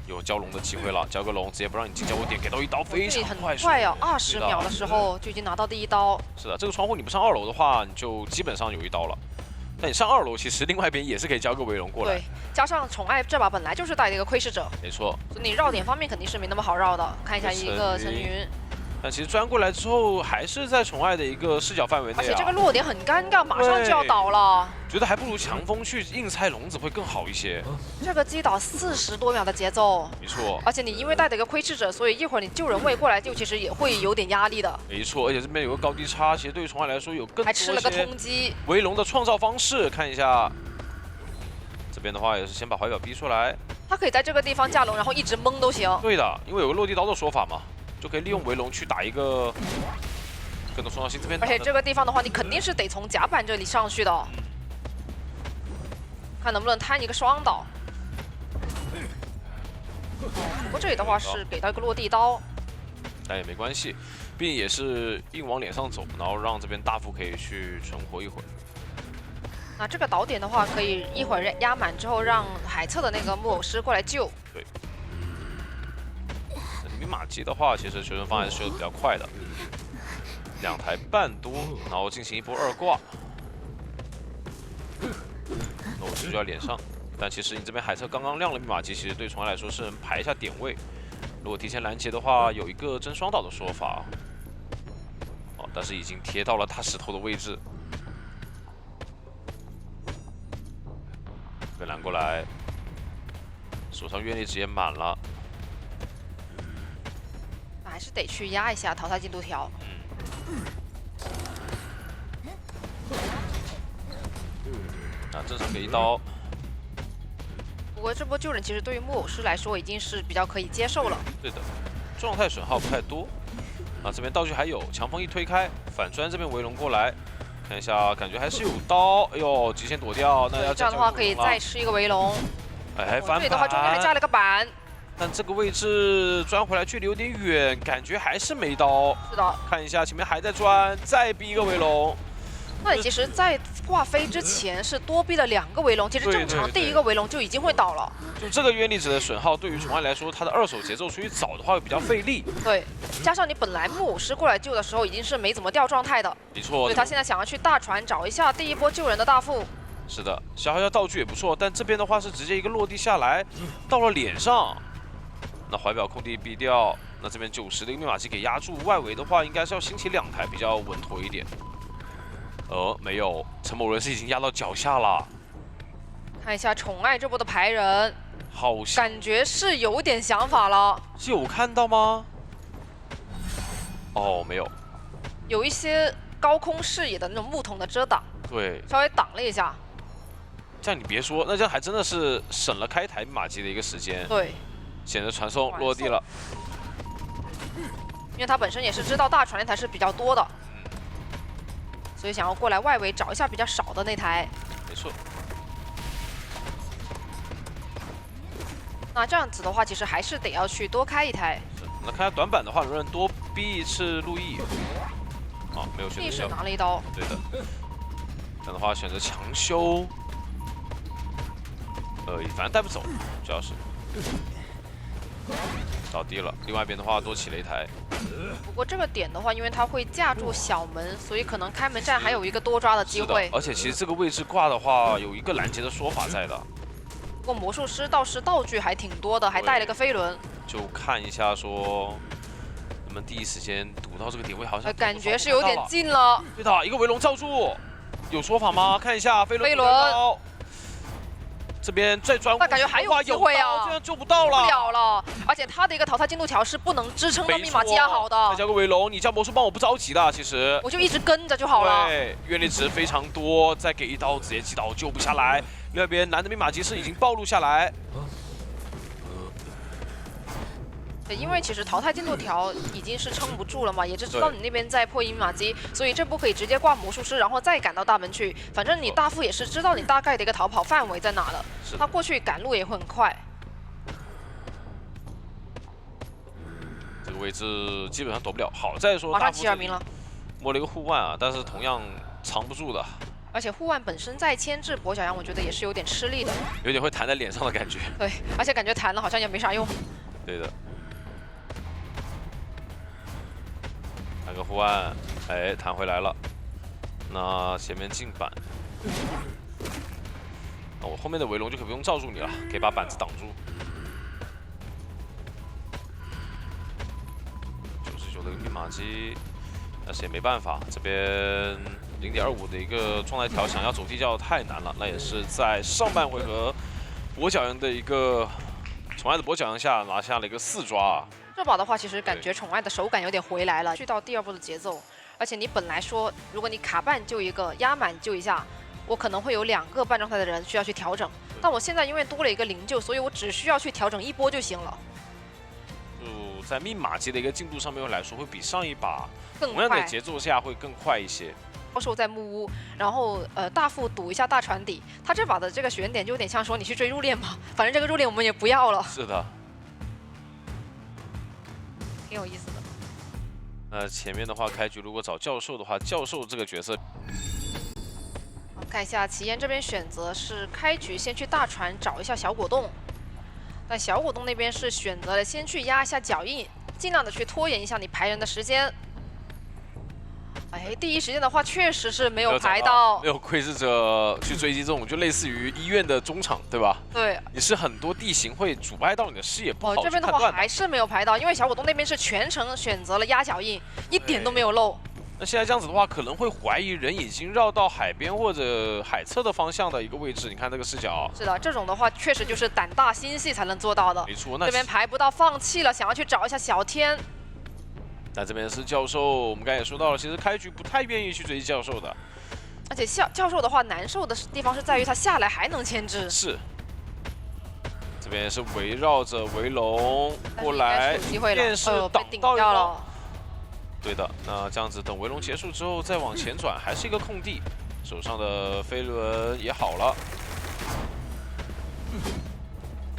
有交龙的机会了，交个龙直接不让你进交位点，给到1刀非常快速，很快哦，20秒的时候就已经拿到第1刀。是的，这个窗户你不上2楼的话，你就基本上有1刀了。但你上2楼，其实另外一边也是可以交个围龙过来。对，加上宠爱这把本来就是带的一个窥视者，没错。所以你绕点方面肯定是没那么好绕的。看一下一个陈云。 但其实钻过来之后，还是在宠爱的一个视角范围内、啊，而且这个落点很尴尬，马上就要倒了。觉得还不如强风去硬拆笼子会更好一些。这个击倒40多秒的节奏，没错。而且你因为带的一个窥视者，所以一会儿你救人位过来救，其实也会有点压力的。没错，而且这边有个高低差，其实对于宠爱来说有更多还吃了个通缉。围龙的创造方式，看一下。这边的话也是先把怀表逼出来。他可以在这个地方架龙，然后一直蒙都行。对的，因为有个落地刀的说法嘛。 就可以利用围龙去打一个更多创造性这边，而且这个地方的话，你肯定是得从甲板这里上去的，看能不能摊一个双倒。不过这里的话是给到一个落地刀，但也没关系，毕竟也是硬往脸上走，然后让这边大副可以去存活一会儿。那这个导点的话，可以一会儿压满之后，让海侧的那个木偶师过来救。对。 密码机的话，其实求生方还是修的比较快的，2台半多，然后进行一波2挂，那我就要连上。但其实你这边海侧刚刚亮了密码机，其实对宠爱来说是能排一下点位。如果提前拦截的话，有一个真双倒的说法。哦，但是已经贴到了大石头的位置，被拦过来，手上愿力值也满了。 还是得去压一下淘汰进度条。啊，正常给1刀。不过这波救人其实对于木偶师来说已经是比较可以接受了。对的，状态损耗不太多。啊，这边道具还有，强风一推开，反砖这边围龙过来，看一下，感觉还是有刀。哎呦，极限躲掉，那要这样的话可以再吃一个围龙。哎，翻盘。对的话中间还加了个板。 但这个位置钻回来距离有点远，感觉还是没刀。是的，看一下前面还在钻，再逼一个围龙。那你其实，在挂飞之前是多逼了2个围龙，其实正常第1个围龙就已经会倒了。就这个愿力值的损耗，对于宠爱来说，它的2手节奏出去早的话会比较费力。对，加上你本来木偶师过来救的时候已经是没怎么掉状态的。没错。所以他现在想要去大船找一下第1波救人的大副。是的，消耗一下道具也不错，但这边的话是直接一个落地下来，到了脸上。 那怀表空地避掉，那这边90的一个密码机给压住，外围的话应该是要兴起2台比较稳妥一点。没有，陈某人是已经压到脚下了。看一下宠爱这波的排人，好像感觉是有点想法了，是有看到吗？哦，没有。有一些高空视野的那种木桶的遮挡，对，稍微挡了一下。这样你别说，那这样还真的是省了开台马机的一个时间。对，显得传送落地了。因为他本身也是知道大船那台是比较多的，所以想要过来外围找一下比较少的那台。没错。那这样子的话，其实还是得要去多开一台。是，那看下短板的话，能不能多逼一次路易？啊，没有选逆势择修。拿了一刀。对的。这样的话选择强修。反正带不走，主要是。倒地了，另外一边的话多起了一台。不过这个点的话，因为它会架住小门，所以可能开门战还有一个多抓的机会。而且其实这个位置挂的话，有一个拦截的说法在的。不过魔术师倒是道具还挺多的，还带了个飞轮。就看一下说，能不能第一时间堵到这个点位，好像感觉是有点近了。对的，一个围龙罩住，有说法吗？看一下飞轮。这边再转，那感觉还有机会啊！这样救不到了，不了了。而且他的一个淘汰进度条是不能支撑到密码加好的。再加个围龙，你叫魔术帮我不着急的，其实我就一直跟着就好了。对，愿力值非常多，再给一刀直接击倒救不下来。另外一边蓝的密码机是已经暴露下来。对，因为其实淘汰进度条已经是撑不住了嘛，也是知道你那边在破译密码机，所以这波可以直接挂魔术师，然后再赶到大门去。反正你大副也是知道你大概的一个逃跑范围在哪了，他过去赶路也会很快。这个位置基本上躲不了，好在说马上7-2名了，摸了一个护腕啊，但是同样藏不住的。而且护腕本身再牵制跛脚羊，我觉得也是有点吃力的，有点会弹在脸上的感觉。对，而且感觉弹了好像也没啥用。对的。那个护腕，哎，弹回来了。那前面进板，那我后面的围龙就可不用罩住你了，可以把板子挡住。99的一个密码机，但是也没办法，这边0.25的一个状态条，想要走地窖太难了。那也是在上半回合跛脚羊的一个宠爱的跛脚羊下拿下了一个4抓啊。这把的话，其实感觉宠爱的手感有点回来了，去到第2波的节奏。而且你本来说，如果你卡半救一个，压满救一下，我可能会有2个半状态的人需要去调整。但我现在因为多了一个零救，所以我只需要去调整1波就行了。就在密码机的一个进度上面来说，会比上一把更同样的快节奏下会更快一些。教授在木屋，然后大副堵一下大船底。他这把的这个选点就有点像说你去追入殓吧，反正这个入殓我们也不要了。是的。挺有意思的。前面的话，开局如果找教授的话，教授这个角色，看一下奇岩这边选择是开局先去大船找一下小果冻，但小果冻那边是选择了先去压一下脚印，尽量的去拖延一下你排人的时间。哎，第一时间的话确实是没有排到，没有窥视者去追击这种，就类似于医院的中场，对吧？对，你是很多地形会阻碍到你的视野，不好这边的话还是没有排到，因为小果冻那边是全程选择了压脚印，一点都没有漏。那现在这样子的话，可能会怀疑人已经绕到海边或者海侧的方向的一个位置。你看这个视角，是的，这种的话确实就是胆大心细才能做到的。没错，那这边排不到，放弃了，想要去找一下小天。那这边是教授，我们刚才也说到了，其实开局不太愿意去追教授的。而且教授的话，难受的地方是在于他下来还能牵制。是。这边是围绕着围龙过来，电视挡到了。对的，那这样子等围龙结束之后再往前转，还是一个空地，手上的飞轮也好了。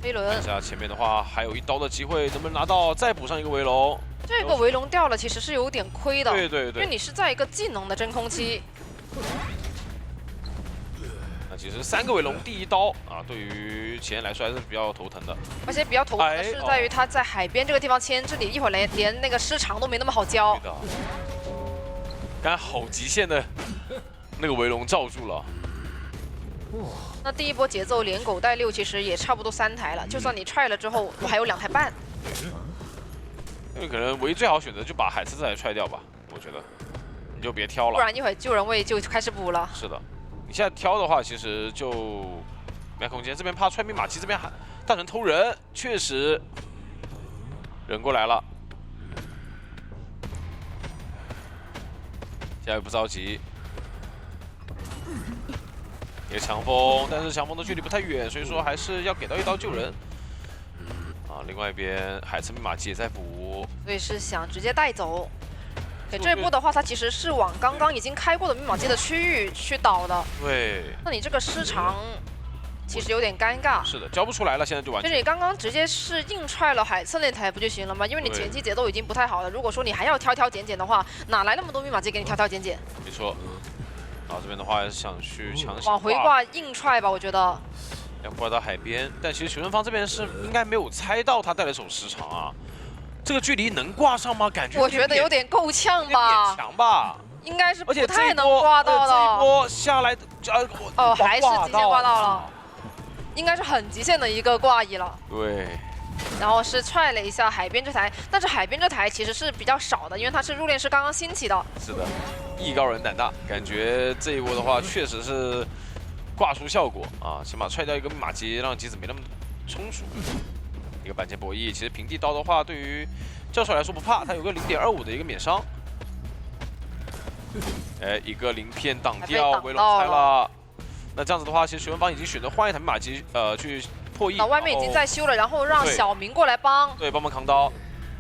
飞轮。看一下前面的话，还有1刀的机会，能不能拿到？再补上一个围龙。这个围龙掉了，其实是有点亏的。对对对。因为你是在一个技能的真空期。那其实3个围龙第1刀啊，对于前人来说还是比较头疼的。而且比较头疼的是在于他在海边这个地方牵制你，一会儿连那个失常都没那么好交。对的。刚才好极限的那个围龙罩住了。那第1波节奏连狗带6，其实也差不多3台了。就算你踹了之后，我还有2台半。因为可能唯一最好选择就把海刺这台踹掉吧，我觉得，你就别挑了，不然一会儿救人位就开始补了。是的，你现在挑的话，其实就没空间，这边怕踹密码机，这边还大神偷人，确实人过来了。现在不着急，一个强风，但是强风的距离不太远，所以说还是要给到一刀救人。啊，另外一边海城密码机也在补，所以是想直接带走。对，这一步的话，他其实是往刚刚已经开过的密码机的区域去倒的。对，那你这个失常，其实有点尴尬。是的，交不出来了，现在就完全。就是你刚刚直接是硬踹了海策那台不就行了吗？因为你前期节奏已经不太好了。如果说你还要挑挑拣拣的话，哪来那么多密码机给你挑挑拣拣？没错。然后这边的话，想去强行往回挂硬踹吧，我觉得。要挂到海边，但其实求生方这边是应该没有猜到他带了手时长啊。这个距离能挂上吗？感觉我觉得有点够呛吧。勉强吧。应该是不而且太能挂到的。这一波下来，哦，还是极限挂到了，应该是很极限的一个挂移了。对。然后是踹了一下海边这台，但是海边这台其实是比较少的，因为它是入殓师刚刚兴起的。是的，艺高人胆大，感觉这一波的话确实是挂出效果啊，起码踹掉一个密码机，让机子没那么充足。一个板前博弈，其实平地刀的话，对于教授来说不怕，他有个0.25的一个免伤。哎，一个鳞片挡掉，围龙拆了。那这样子的话，其实学文方已经选择换一台密码机，去破译。那外面已经在修了，然后让小明过来帮。对，帮忙扛刀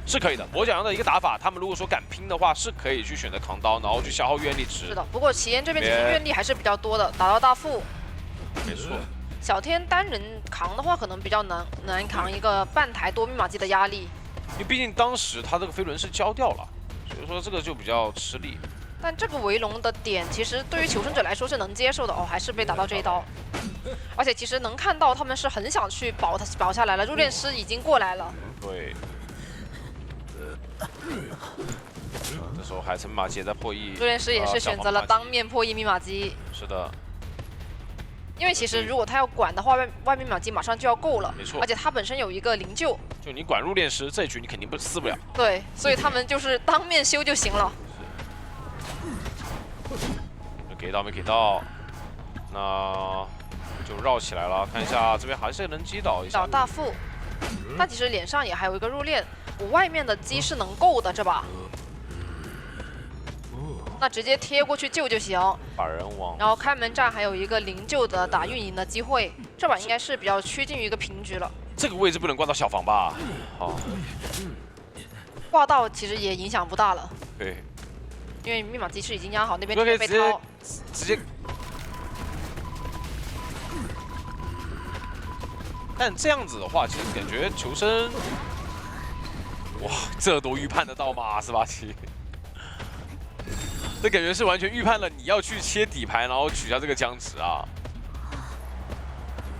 是可以的。魔角羊的一个打法，他们如果说敢拼的话，是可以去选择扛刀，然后去消耗愿力值。是的，不过齐岩这边其实愿力还是比较多的，打到大副。没错。小天单人扛的话，可能比较难扛一个半台多密码机的压力。因为毕竟当时他这个飞轮是交掉了，所以说这个就比较吃力。但这个围龙的点，其实对于求生者来说是能接受的哦，还是被打到这一刀。而且其实能看到他们是很想去保下来了，入殓师已经过来了。对。这时候海城密码机也在破译，入殓师也是选择了当面破译密码机。是的。因为其实如果他要管的话，外密码机马上就要够了，没错。而且他本身有一个灵柩，就你管入殓师这一局你肯定死不了。对，所以他们就是当面修就行了。给到没给到，那就绕起来了。看一下这边还是能击倒一下。倒大副，他其实脸上也还有一个入殓，我外面的机是能够的这把。那直接贴过去救就行，把人往，然后开门战还有一个灵柩的打运营的机会，这把应该是比较趋近于一个平局了。这个位置不能挂到小房吧？好，挂到其实也影响不大了。对，因为密码机是已经压好，那边可以被掏，直接。但这样子的话，其实感觉求生，哇，这都预判得到吗？48-7。这感觉是完全预判了你要去切底牌，然后取下这个僵直啊！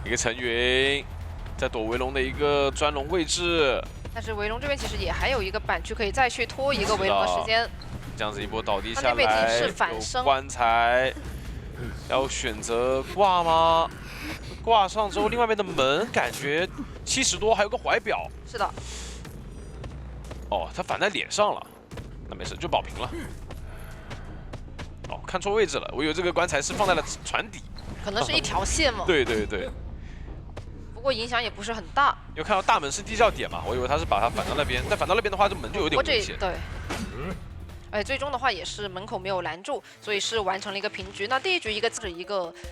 一个陈云在躲围龙的一个钻龙位置，但是围龙这边其实也还有一个板区可以再去拖一个围龙的时间。这样子一波倒地下来，那边已经是反生棺材要选择挂吗？挂上之后，另外一边的门感觉70多，还有个怀表。是的。哦，他反在脸上了，那没事，就保平了。哦，看错位置了，我以为这个棺材是放在了船底，可能是一条线嘛。对对对。不过影响也不是很大。有看到大门是地窖点嘛？我以为他是把它反到那边，但反到那边的话，这门就有点危险。对。哎，最终的话也是门口没有拦住，所以是完成了一个平局。那第一局一个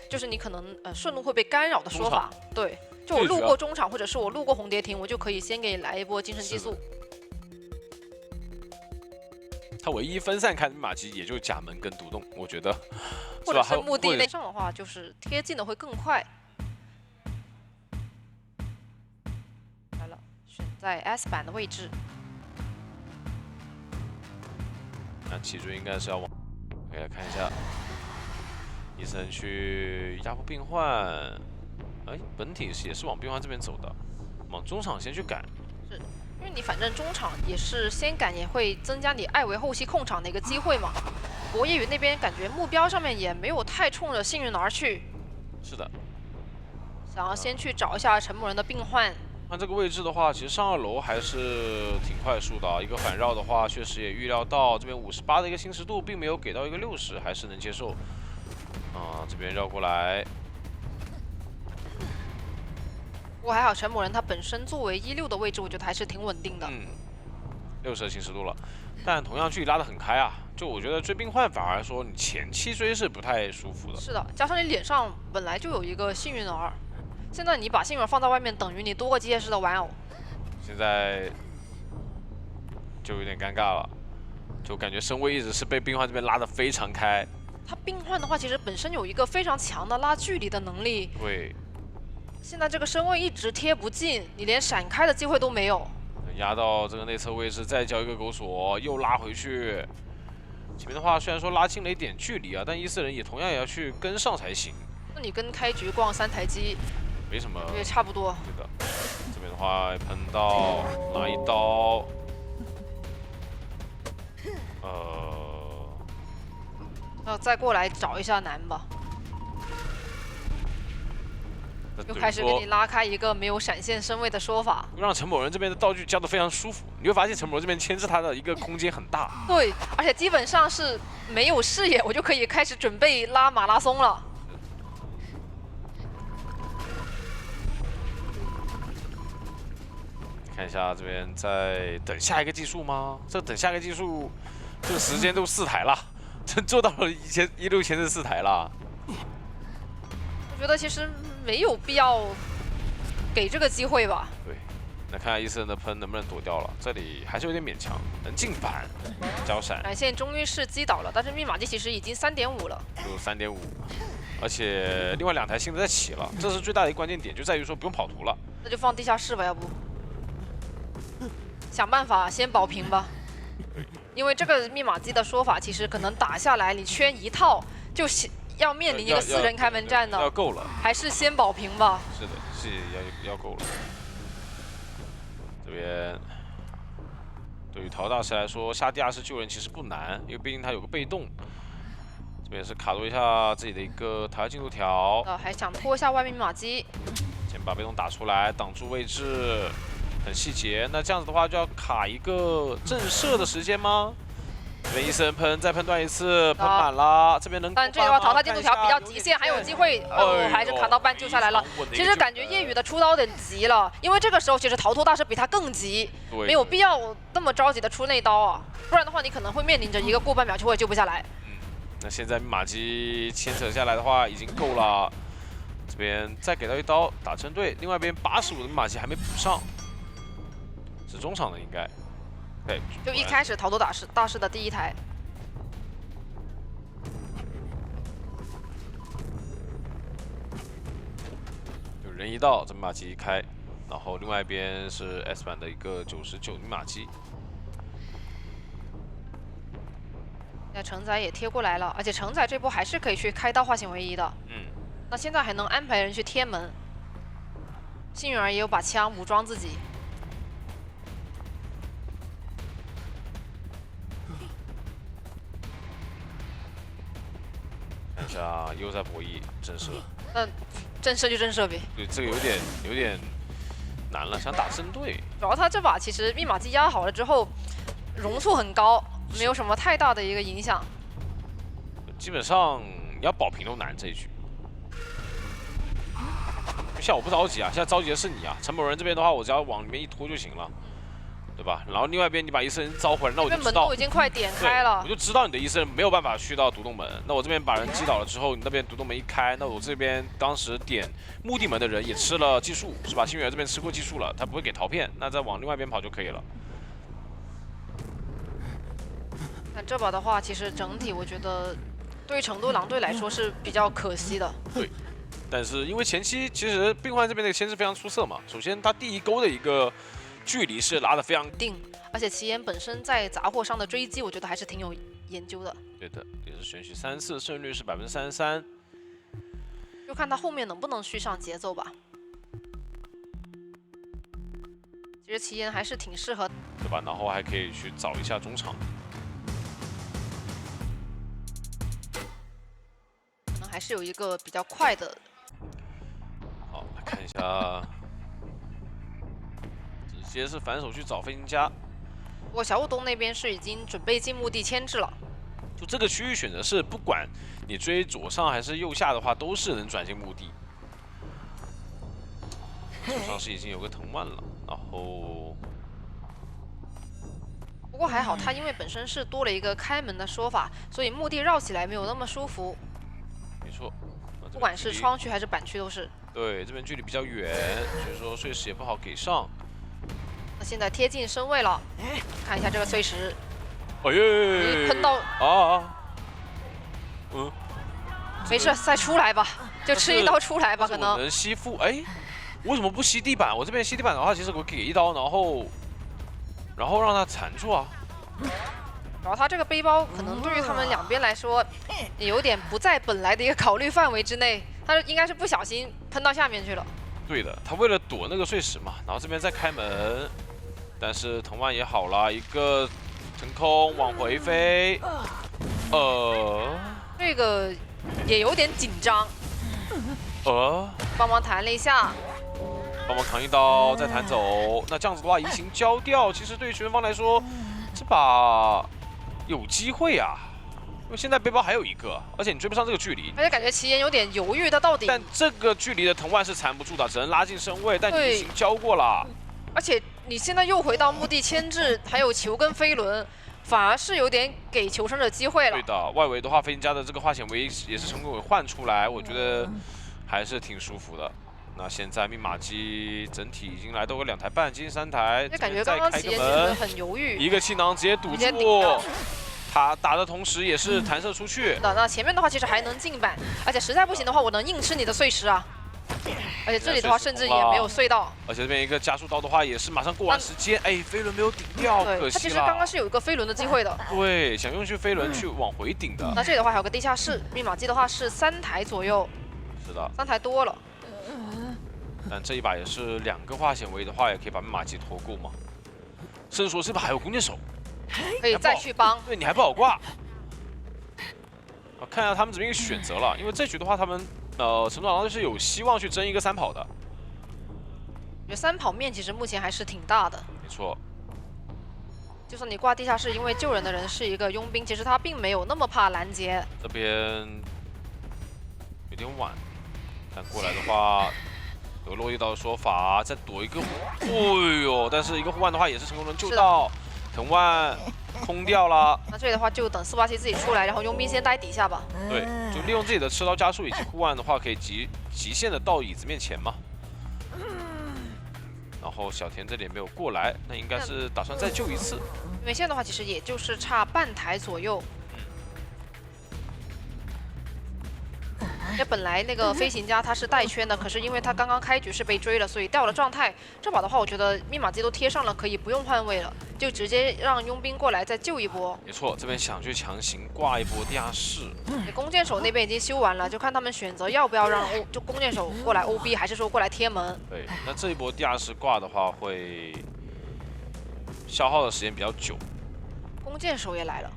就是你可能顺路会被干扰的说法。对，就我路过中场或者是我路过红蝶亭，我就可以先给你来一波精神激素。他唯一分散开的密码机也就甲门跟独栋，我觉得，或者是墓地内上的话，就是贴近的会更快。来了，选在 S 板的位置。那起追应该是要往，来看一下，医生去压迫病患，哎，本体也是往病患这边走的，往中场先去赶。是。因为你反正中场也是先赶，也会增加你艾维后期控场的一个机会嘛。博夜雨那边感觉目标上面也没有太冲着幸运儿去。是的。想要先去找一下陈某人的病患。看这个位置的话，其实上2楼还是挺快速的。一个反绕的话，确实也预料到这边58的一个侵蚀度，并没有给到一个60，还是能接受。啊，这边绕过来。过还好陈某人他本身作为16的位置，我觉得还是挺稳定的。嗯，60的侵蚀度了，但同样距离拉得很开啊。就我觉得追冰幻反而说你前期追是不太舒服的。是的，加上你脸上本来就有一个幸运儿，现在你把幸运儿放在外面，等于你多个机械师的玩偶。现在就有点尴尬了，就感觉身位一直是被冰幻这边拉得非常开。他冰幻的话，其实本身有一个非常强的拉距离的能力。对，现在这个身位一直贴不进，你连闪开的机会都没有。压到这个内侧位置，再交一个狗锁，又拉回去。前面的话虽然说拉近了一点距离啊，但14人也同样也要去跟上才行。那你跟开局逛3台机没什么，也差不多。对的，这边的话碰到拿一刀，再过来找一下难吧。又开始给你拉开一个没有闪现身位的说法，让陈某人这边的道具交得非常舒服。你会发现陈某人这边牵制他的一个空间很大。对，而且基本上是没有视野，我就可以开始准备拉马拉松了。看一下这边在等下一个技术吗？这等下一个技术，这个时间都4台了，真做到了16前置4台了。我觉得其实没有必要给这个机会吧。对，那看下14人的喷能不能躲掉了，这里还是有点勉强，能进反交闪。闪现终于是击倒了，但是密码机其实已经3.5了，就3.5，而且另外2台新的在起了，这是最大的一个关键点，就在于说不用跑图了。那就放地下室吧，要不想办法先保平吧。因为这个密码机的说法，其实可能打下来你圈一套就要面临一个4人开门战的，要够了，还是先保平吧。是的，是要够了。这边对于陶大师来说，下地下室救人其实不难，因为毕竟他有个被动。这边是卡住一下自己的一个台阶进度条，还想拖一下外面密码机，先把被动打出来，挡住位置，很细节。那这样子的话，就要卡一个震慑的时间吗？这边14人喷，再喷断一次，喷满了。这边能，但这句话淘汰进度条比较极限，还有机会，还是卡到半救下来了。其实感觉夜雨的出刀有点急了，因为这个时候其实逃脱大师比他更急，没有必要那么着急的出内刀啊，不然的话你可能会面临着一个过半秒就会救不下来。那现在密码机牵扯下来的话已经够了，这边再给到一刀打针对，另外一边85的密码机还没补上，是中场的应该。对，就一开始逃脱大师的第1台，有人一到，这密码机一开，然后另外一边是 S 版的一个99密码机。那承载也贴过来了，而且承载这波还是可以去开刀化险为夷的。那现在还能安排人去贴门，幸运儿也有把枪武装自己。看一下又在博弈震慑，那震慑就震慑呗。对，这个有点难了，想打针对。主要他这把其实密码机压好了之后，容错很高，没有什么太大的一个影响。基本上你要保平都难这一局。像我不着急啊，现在着急的是你啊。陈某人这边的话，我只要往里面一拖就行了，对吧？然后另外一边你把14人招回来，那我就知道门都已经快点开了，我就知道你的14人没有办法去到独栋门。那我这边把人击倒了之后，你那边独栋门一开，那我这边当时点墓地门的人也吃了技术，是吧？幸运儿这边吃过技术了，他不会给陶片，那再往另外一边跑就可以了。那这把的话，其实整体我觉得对于成都狼队来说是比较可惜的。对。但是因为前期其实冰幻这边的牵制非常出色嘛，首先他第一钩的一个距离是拉得非常定，而且奇岩本身在杂货上的追击，我觉得还是挺有研究的。对的，也是连续3次，胜率是33%，就看他后面能不能续上节奏吧。其实奇岩还是挺适合，对吧？然后还可以去找一下中场。还是有一个比较快的。好，来看一下，直接是反手去找飞行家。不过小武东那边是已经准备进墓地牵制了。就这个区域选择是，不管你追左上还是右下的话，都是能转进墓地。手上是已经有个藤蔓了，然后不过还好，他因为本身是多了一个开门的说法，所以墓地绕起来没有那么舒服。没错，不管是窗区还是板区都是。对，这边距离比较远，所以说碎石也不好给上。那现在贴近身位了，看一下这个碎石，哎耶！喷到没事，再出来吧，就吃一刀出来吧，可能。能吸附，哎，为什么不吸地板？我这边吸地板的话，其实我给一刀，然后让它缠住啊。然后他这个背包可能对于他们两边来说，也有点不在本来的一个考虑范围之内，他应该是不小心喷到下面去了。对的，他为了躲那个碎石嘛，然后这边再开门，但是藤蔓也好了，一个腾空往回飞，这个也有点紧张，帮忙弹了一下，帮忙扛一刀再弹走。那这样子的话，移形交掉，其实对于学生方来说，这把有机会啊，因为现在背包还有一个，而且你追不上这个距离。而且感觉奇岩有点犹豫，他到底。但这个距离的藤蔓是缠不住的，只能拉近身位。但你已经交过了，而且你现在又回到墓地牵制，还有球跟飞轮，反而是有点给求生者机会了。对的，外围的话，飞行家的这个化纤维也是成功给换出来，我觉得还是挺舒服的。那现在密码机整体已经来到个2台半，接近3台，就感觉刚刚奇岩觉得很犹豫，一个气囊直接堵住。他打的同时也是弹射出去。那前面的话其实还能进板，而且实在不行的话，我能硬吃你的碎石啊。而且这里的话甚至也没有碎到。而且这边一个加速刀的话也是马上过完时间，哎，飞轮没有顶掉，可惜了。他其实刚刚是有一个飞轮的机会的。对，想用去飞轮去往回顶的。那这里的话还有个地下室，密码机的话是3台左右。是的，3台多了。但这一把也是2个化纤维的话，也可以把密码机拖够嘛。甚至说这把还有弓箭手。可以再去帮，对你还不好挂。看一下他们这边一个选择了，因为这局的话，他们陈总是有希望去争一个3跑的。我觉得3跑面其实目前还是挺大的。没错。就算你挂地下室，因为救人的人是一个佣兵，其实他并没有那么怕拦截。这边有点晚，但过来的话。有落地刀的说法，再躲一个，哎呦！但是一个护腕的话也是成功能救到，藤蔓空掉了。那这里的话就等487自己出来，然后佣兵先待底下吧。对，就利用自己的吃刀加速以及护腕的话，可以极限的到椅子面前嘛。然后小田这里也没有过来，那应该是打算再救一次。因为现在的话其实也就是差半台左右。因为本来那个飞行家他是带圈的，可是因为他刚刚开局是被追了，所以掉了状态。这把的话，我觉得密码机都贴上了，可以不用换位了，就直接让佣兵过来再救一波。没错，这边想去强行挂一波地下室。对，那这一波地下室挂的话，会消耗的时间比较久。弓箭手也来了。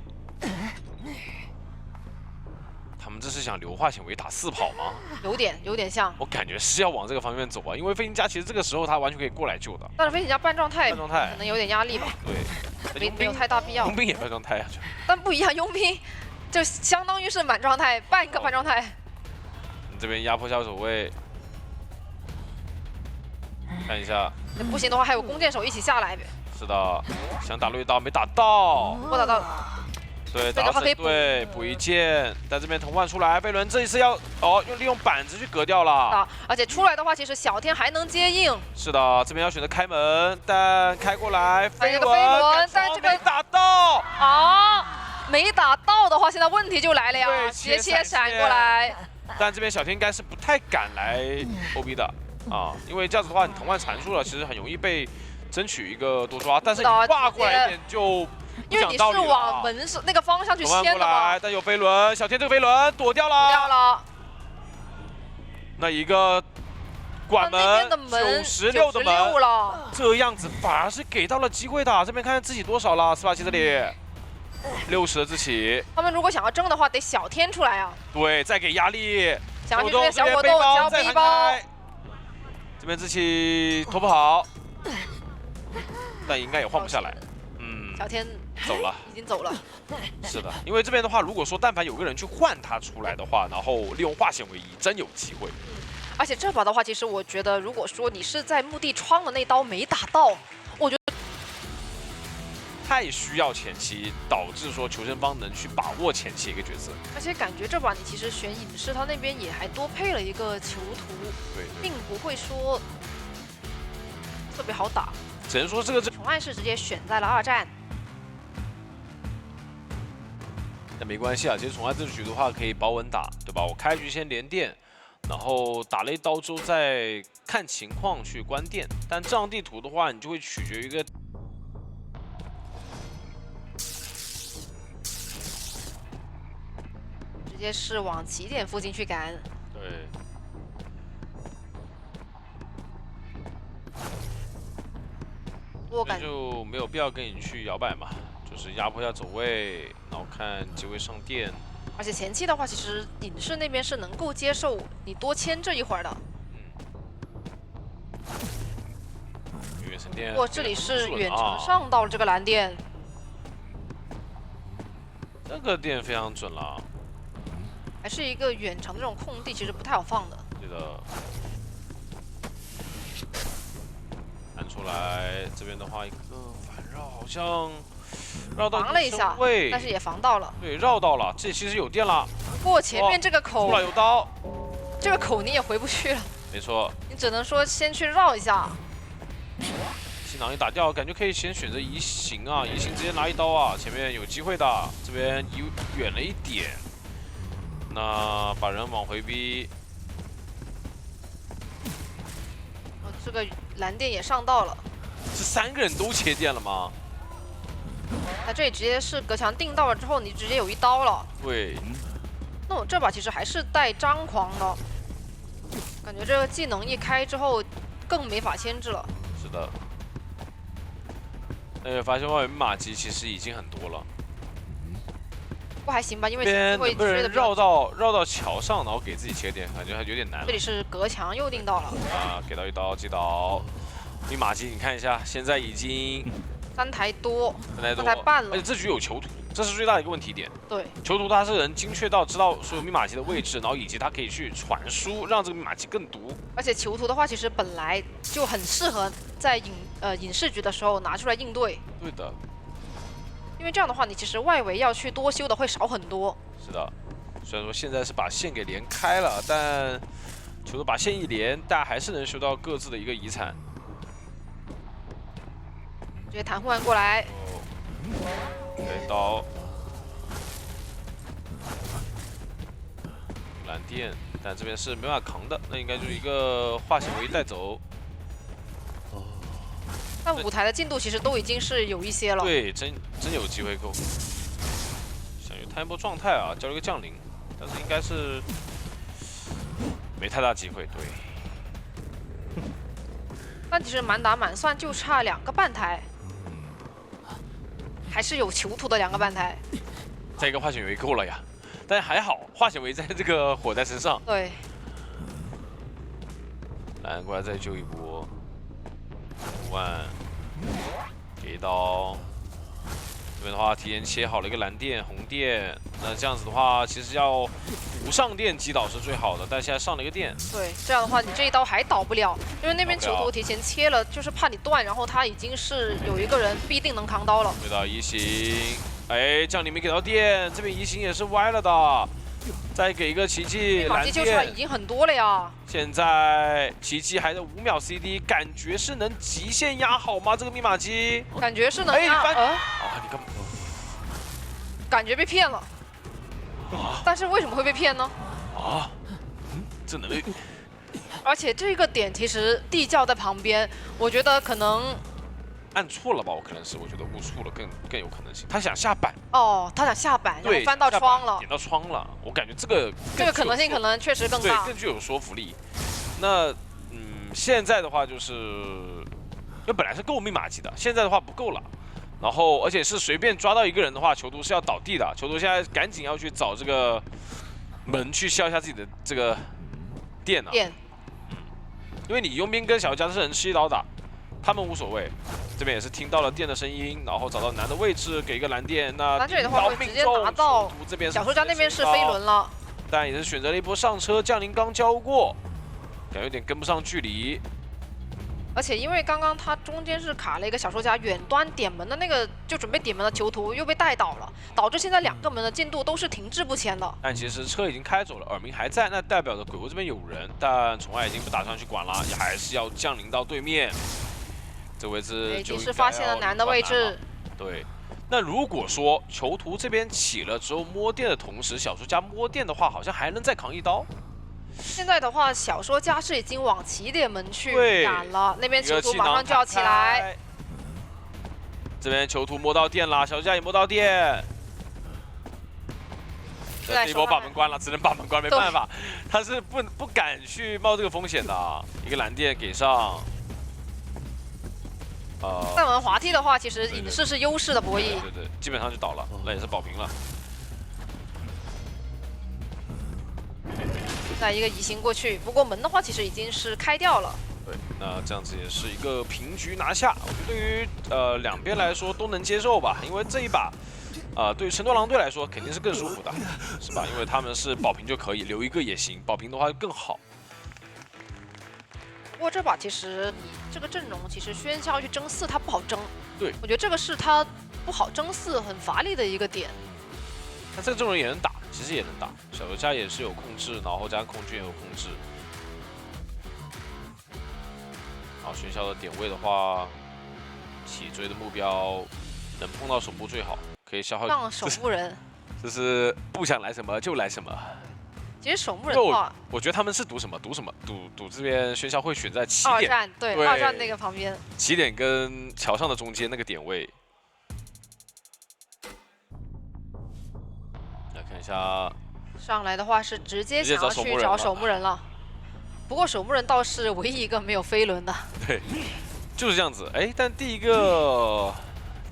他们这是想留化纤维打4跑吗？有点像。我感觉是要往这个方面走啊，因为飞行家其实这个时候他完全可以过来救的。但是飞行家半状态可能有点压力吧。对，没有太大必要。佣兵也半状态啊，但不一样，佣兵就相当于是满状态，半个半状态。你这边压迫下守卫，看一下。不行的话，还有弓箭手一起下来。是的，想打落地刀没打到。我打到了。对，打到神队补一剑，但这边藤蔓出来，飞轮这一次要利用板子去隔掉了。啊，而且出来的话，其实小天还能接应。是的，这边要选择开门，但开过来飞轮，但这边没打到。啊，没打到的话，现在问题就来了呀，直接切闪过来。但这边小天应该是不太敢来 OB 的啊，因为这样子的话，你藤蔓缠住了，其实很容易被争取一个多抓，但是你挂过来一点就。因为你是往门那个方向去牵的嘛，但有飞轮，小天这个飞轮躲掉了。那一个管门96的门了，这样子反而是给到了机会的。这边看看自己多少了，487这里60的自己。他们如果想要争的话，得小天出来啊。对，再给压力。小天这边小果冻交背包，这边自己拖不好，但应该也换不下来。小天走了，已经走了。是的，因为这边的话，如果说但凡有个人去换他出来的话，然后利用化纤维真有机会。而且这把的话，其实我觉得，如果说你是在墓地窗的那刀没打到，我觉得太需要前期，导致说求生方能去把握前期一个角色。而且感觉这把你其实选隐士，他那边也还多配了一个囚徒，对，并不会说特别好打。只能说这个重暗是直接选在了2战。但没关系啊，其实宠爱这局的话可以保稳打，对吧？我开局先连电，然后打了一刀之后再看情况去关电。但这张地图的话，你就会取决于一个直接是往起点附近去赶。对。我感觉就没有必要跟你去摇摆嘛，就是压迫一下走位，然后看机会上电。而且前期的话，其实隐士那边是能够接受你多牵这一会儿的。远程电。不过这里是远程啊上到了这个蓝电，这个电非常准了。还是一个远程的这种空地，其实不太好放的。对的。弹出来，这边的话一个反绕，好像绕到防了一下，但是也防到了。对，绕到了，这其实有电了。不过前面这个口，出来有刀，这个口你也回不去了。没错。你只能说先去绕一下。气囊一打掉，感觉可以先选择移形啊，移形直接拿一刀啊，前面有机会的，这边移远了一点，那把人往回逼。这个蓝电也上到了，这3个人都切电了吗？那这里直接是隔墙定到了之后，你直接有一刀了。对。那我这把其实还是带张狂的，感觉这个技能一开之后更没法牵制了。是的。发现外面马机其实已经很多了。不过还行吧，因为这边能不能绕到桥上，然后给自己切电，感觉还有点难。这里是隔墙又定到了。啊，给到一刀击倒。密码机你看一下，现在已经3台多，3台半了。而且这局有囚徒，这是最大的一个问题点。对，囚徒他是能精确到知道所有密码机的位置，然后以及他可以去传输，让这个密码机更毒。而且囚徒的话，其实本来就很适合在隐士局的时候拿出来应对。对的。因为这样的话，你其实外围要去多修的会少很多。是的，虽然说现在是把线给连开了，但囚徒把线一连，大家还是能修到各自的一个遗产。直接弹护完过来，给刀，蓝电，但这边是没办法扛的，那应该就是一个化险为夷带走。但5台的进度其实都已经是有一些了。对，真有机会够。想有摊一波状态啊，交了一个降临，但是应该是没太大机会。对。但其实满打满算就差2个半台，还是有囚徒的2个半台。再一个化险为夷够了呀，但是还好化险为夷在这个火在身上。对。蓝过来再救一波。5万，给一刀。这边的话，提前切好了一个蓝电、红电。那这样子的话，其实要补上电击倒是最好的，但现在上了一个电。对，这样的话你这一刀还倒不了，因为那边囚徒提前切了，就是怕你断，然后他已经是有一个人必定能扛刀了。对的，移形。哎，降临没给到电，这边移形也是歪了的。再给一个奇迹，马机救出来已经很多了呀。现在奇迹还在5秒 CD， 感觉是能极限压好吗？这个密码机感觉是能压。啊，你干嘛？感觉被骗了。但是为什么会被骗呢？啊，这能力。而且这个点其实地窖在旁边，我觉得可能按错了吧？我觉得误触了更有可能性。他想下板。哦，他想下板，然后翻到窗了，点到窗了。我感觉这个可能性可能确实更大，对，更具有说服力。那现在的话就是，因为本来是够密码机的，现在的话不够了。然后而且是随便抓到一个人的话，囚徒是要倒地的。囚徒现在赶紧要去找这个门去消一下自己的这个电啊。因为你佣兵跟小僵尸人吃一刀打。他们无所谓，这边也是听到了电的声音，然后找到男的位置，给一个蓝电。那这里的话会直接拿到这边小说家那边是飞轮了，但也是选择了一波上车，降临刚交过，感觉有点跟不上距离。而且因为刚刚他中间是卡了一个小说家远端点门的那个，就准备点门的囚徒又被带倒了，导致现在2个门的进度都是停滞不前的。但其实车已经开走了，耳鸣还在，那代表着鬼屋这边有人，但宠爱已经不打算去管了，也还是要降临到对面。这位置已就经是发现了男的位置。对，那如果说囚徒这边起了之后摸电的同时，小说家摸电的话，好像还能再扛一刀。现在的话，小说家是已经往起点门去对赶了，那边囚徒马上就要起来。这边囚徒摸到电了，小说家也摸到电。这一波把门关了，只能把门关，没办法，他是不敢去冒这个风险的。一个蓝电给上。再往滑梯的话，其实影视是优势的博弈。对，基本上就倒了，那也是保平了。再一个移形过去，不过门的话其实已经是开掉了。对，那这样子也是一个平局拿下。我觉得对于两边来说都能接受吧，因为这一把对于神多狼队来说肯定是更舒服的，是吧？因为他们是保平就可以，留一个也行，保平的话更好。不过这把其实你这个阵容，其实喧嚣去争4它不好争。对，我觉得这个是他不好争4很乏力的一个点。那这个阵容也能打，其实也能打，小游家也是有控制，然后加上空军也有控制。好，喧嚣的点位的话，起追的目标能碰到手部最好，可以消耗。让守墓人，就是不想来什么就来什么。其实守墓人的话，我觉得他们是赌什么？赌这边喧嚣会选在起点。2站对2站那个旁边，起点跟桥上的中间那个点位。来看一下，上来的话是直接想要去找守墓人了。不过守墓人倒是唯一一个没有飞轮的。对，就是这样子。哎，但第一个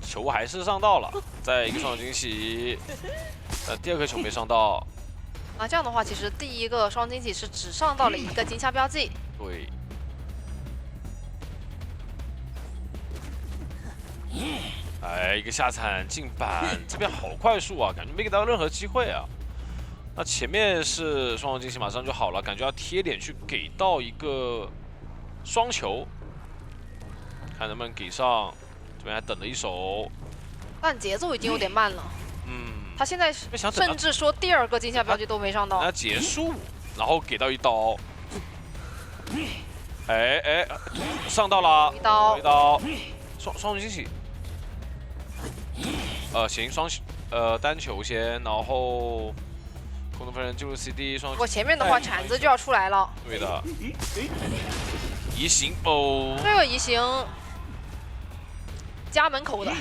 球还是上到了，再一个双惊喜，但第2颗球没上到。那这样的话，其实第一个双惊喜是只上到了1个金枪标记。对。哎，一个下铲进板，这边好快速啊，感觉没给到任何机会啊。那前面是双方惊喜，马上就好了，感觉要贴脸去给到一个双球，看能不能给上。这边还等了一手，但节奏已经有点慢了。他现在甚至说第2个金像标记都没上到。那结束，然后给到一刀。哎，上到了，一刀，双惊喜。行，单球先，然后空中飞人进入 CD 双。我前面的话铲子就要出来了。对的。移形哦。这个移形家门口的，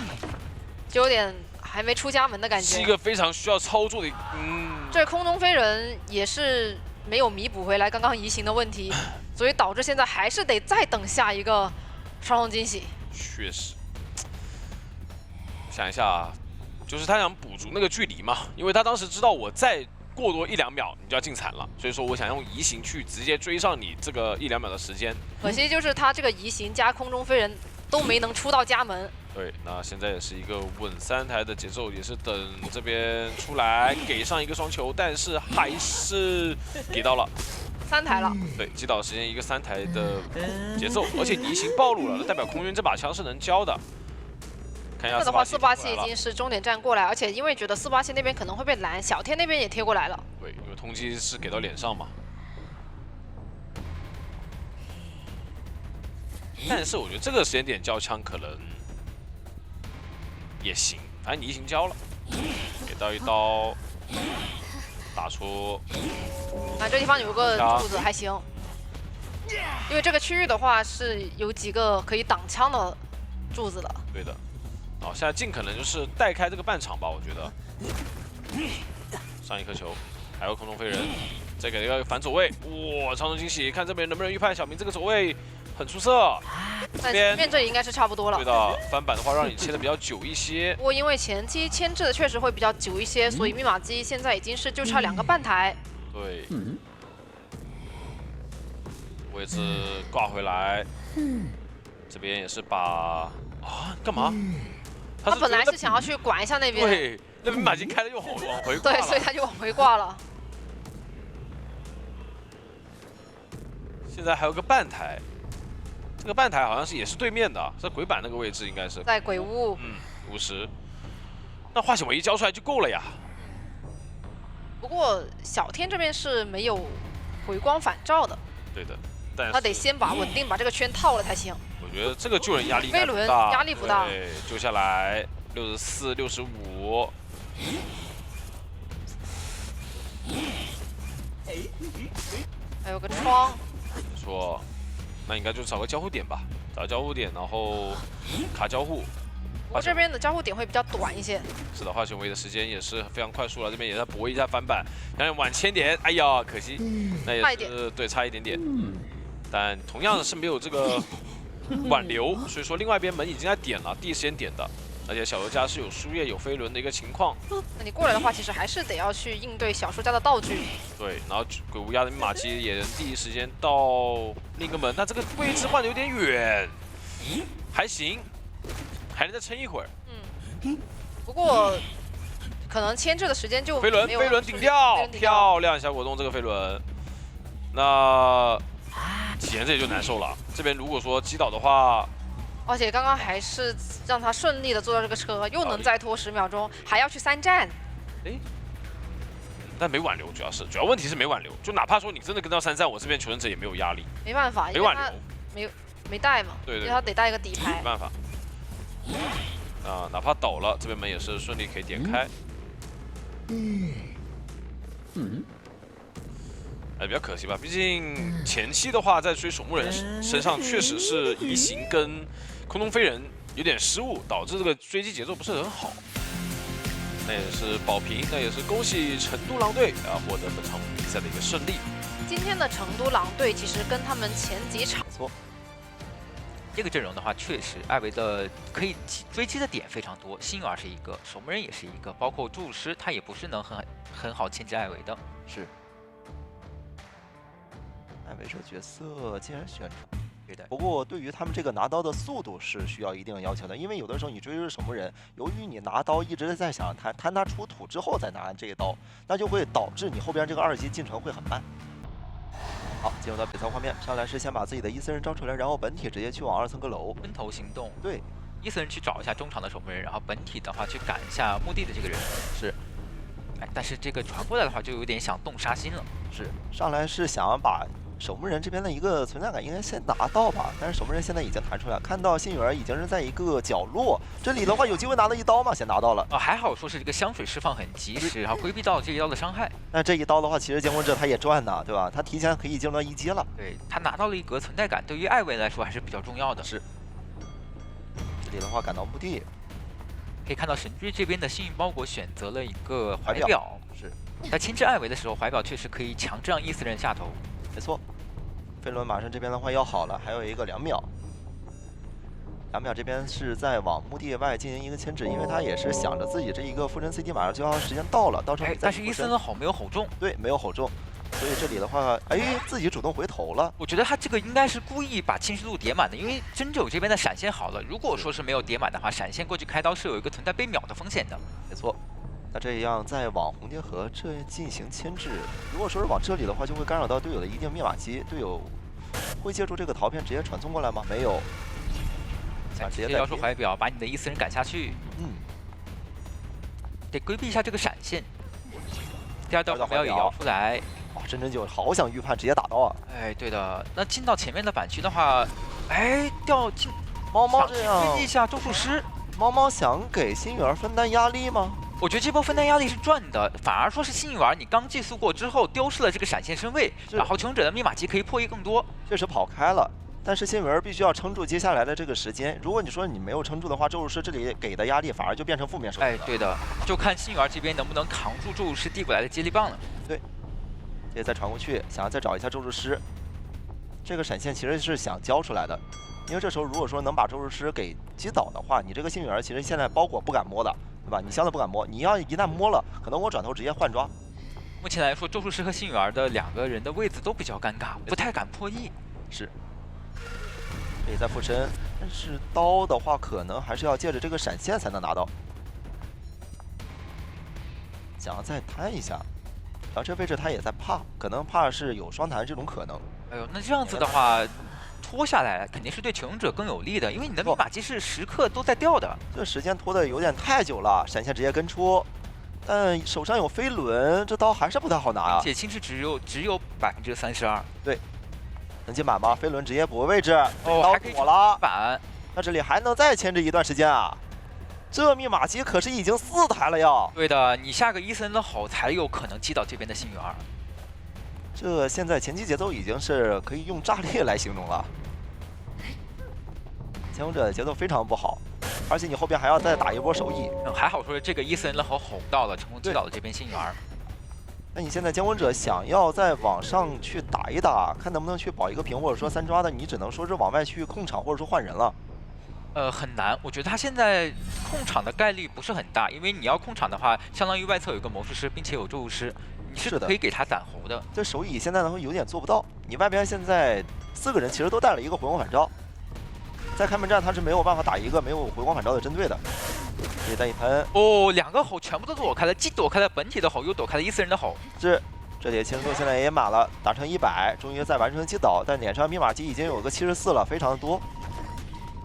就有点还没出家门的感觉。是一个非常需要操作的，这空中飞人也是没有弥补回来刚刚移形的问题，所以导致现在还是得再等下一个双重惊喜。确实。想一下啊，就是他想补足那个距离嘛，因为他当时知道我再过多1、2秒你就要进残了，所以说我想用移形去直接追上你这个1、2秒的时间。可惜就是他这个移形加空中飞人都没能出到家门。对，那现在也是一个稳3台的节奏，也是等这边出来给上一个双球，但是还是给到了3台了。对，击倒时间一个3台的节奏，而且移形暴露了，那代表空军这把枪是能交的。看一下的话，487已经是终点站过来，而且因为觉得487那边可能会被拦，小天那边也贴过来了。对，因为通缉是给到脸上嘛。但是我觉得这个时间点交枪可能也行，反正你移形交了，给到一刀，打出。这地方有个柱子还行，因为这个区域的话是有几个可以挡枪的柱子的。对的。哦，现在尽可能就是带开这个半场吧，我觉得。上一颗球，还有空中飞人，再给一个反走位，哇，超重惊喜！看这边能不能预判小明这个走位很出色。但前面这应该是差不多了。对的，翻板的话让你切的比较久一些。不过因为前期牵制的确实会比较久一些，所以密码机现在已经是就差2个半台。对。位置挂回来。这边也是把干嘛？他本来是想要去管一下那边，对，那边马机开了又往回挂了，对，所以他就往回挂了。现在还有个半台，这个半台好像是也是对面的，在鬼板那个位置应该是。在鬼屋。50。那化险为夷交出来就够了呀。不过小天这边是没有回光返照的。对的，但是他得先稳定把这个圈套了才行。我觉得这个救人压力飞轮压力不大，对，救下来64、65。还有个窗。没错，那应该就找个交互点吧，找个交互点，然后卡交互。不过这边的交互点会比较短一些。是的，化险为夷的时间也是非常快速了，这边也在搏一下翻板，想想晚签点，哎呀，可惜，那也是对差一点点。但同样是没有这个挽留，所以说另外一边门已经在点了，第一时间点的，而且小游家是有输液有飞轮的一个情况。那你过来的话，其实还是得要去应对小树家的道具。对，然后鬼无鸦的密码机也能第一时间到另一个门，但这个位置换的有点远，还行，还能再撑一会儿。不过可能牵制的时间就飞轮顶掉，漂亮小果冻这个飞轮。那体验这也就难受了。这边如果说击倒的话，而且刚刚还是让他顺利的坐到这个车，又能再拖10秒钟，还要去3站。但没挽留，主要问题是没挽留。就哪怕说你真的跟到3站，我这边求生者也没有压力。没办法，没挽留，没带嘛，对，因为他得带一个底牌。没办法。哪怕倒了，这边门也是顺利可以点开。比较可惜吧，毕竟前期的话，在追守墓人身上确实是移形跟空中飞人有点失误，导致这个追击节奏不是很好。那也是保平，那也是恭喜成都狼队获得本场比赛的一个胜利。今天的成都狼队其实跟他们前几场没错。这个阵容的话，确实艾维的可以追击的点非常多，星儿是一个，守墓人也是一个，包括注入师他也不是能很好牵制艾维的。是。艾维这个角色竟然选出，对的。不过对于他们这个拿刀的速度是需要一定要求的，因为有的时候你追着守墓人，由于你拿刀一直在想弹他出土之后再拿这一刀，那就会导致你后边这个2级进程会很慢。好，进入到比赛画面，上来是先把自己的伊斯人招出来，然后本体直接去往2层阁楼分头行动。对，伊斯人去找一下中场的守墓人，然后本体的话去赶一下墓地的这个人。是。但是这个传过来的话，就有点想动杀心了。是，上来是想要把守墓人这边的一个存在感应该先拿到吧，但是守墓人现在已经弹出来，看到信源已经是在一个角落，这里的话有机会拿到一刀吗？先拿到了。还好说是这个香水释放很及时，然后规避到这一刀的伤害。那这一刀的话，其实监控者他也赚呐，对吧？他提前可以进入到1阶了。对他拿到了一格存在感，对于艾维来说还是比较重要的。是。这里的话赶到墓地，可以看到神驹这边的幸运包裹选择了一个怀表。是。在牵制艾维的时候，怀表确实可以强制让伊斯人下头。没错。飞轮马上这边的话要好了，还有一个2秒。2秒这边是在往墓地外进行一个牵制，因为他也是想着自己这一个附身 CD 马上就要时间到了，到时候但是伊森的吼没有吼中，对，没有吼中，所以这里的话，自己主动回头了。我觉得他这个应该是故意把侵蚀度叠满的，因为真九这边的闪现好了，如果说是没有叠满的话，闪现过去开刀是有一个存在被秒的风险的。没错。那这样再往红蝶河这进行牵制，如果说是往这里的话，就会干扰到队友的一定密码机，队友会借助这个陶片直接传送过来吗？没有，直接要出怀表，把你的伊斯人赶下去。得规避一下这个闪现。第2道怀表也摇出来。哇，真九好想预判直接打到啊！对的。那进到前面的板区的话，掉进猫猫这样规避一下咒术师。猫猫想给星源分担压力吗？我觉得这波分担压力是赚的，反而说是幸运儿，你刚寄宿过之后丢失了这个闪现身位，然后求生者的密码机可以破译更多，确实跑开了。但是幸运儿必须要撑住接下来的这个时间，如果你说你没有撑住的话，咒术师这里给的压力反而就变成负面手段了。对的，就看幸运儿这边能不能扛住咒术师递过来的接力棒了。对，直接再传过去，想要再找一下咒术师，这个闪现其实是想交出来的，因为这时候如果说能把咒术师给击倒的话，你这个幸运儿其实现在包裹不敢摸的。对吧？你箱子不敢摸，你要一旦摸了，可能我转头直接换抓。目前来说，咒术师和幸运儿的2个人的位置都比较尴尬，不太敢破译。是。这里在附身，但是刀的话，可能还是要借着这个闪现才能拿到。想要再摊一下，然后这位置他也在怕，可能怕是有双弹这种可能。哎呦，那这样子的话，拖下来肯定是对求生者更有利的，因为你的密码机是时刻都在掉的。这时间拖得有点太久了，闪现直接跟出，但手上有飞轮，这刀还是不太好拿啊。且轻视只有32%。对，能进满吗？飞轮直接补位置，哦，刀还可以躲了。板。那这里还能再牵制一段时间啊？这密码机可是已经4台了呀！对的，你下个伊森的吼才有可能击倒这边的星源。这现在前期节奏已经是可以用炸裂来形容了。前锋者的节奏非常不好，而且你后边还要再打一波手艺。还好说这个伊森的吼到了，成功击倒了这边星源。那你现在监魂者想要再往上去打一打，看能不能去保一个平，或者说3抓的，你只能说是往外去控场，或者说换人了。很难，我觉得他现在控场的概率不是很大，因为你要控场的话，相当于外侧有一个魔术师，并且有咒术师，你是可以给他攒喉的。这手乙现在呢会有点做不到，你外边现在4个人其实都带了一个回光返照，在开门战他是没有办法打一个没有回光返照的针对的。这里带一喷哦，2个吼全部都躲开了，既躲开了本体的吼，又躲开了伊斯人的吼。这里轻松现在也满了，达成100，终于在完成击倒，但脸上密码机已经有个74了，非常的多。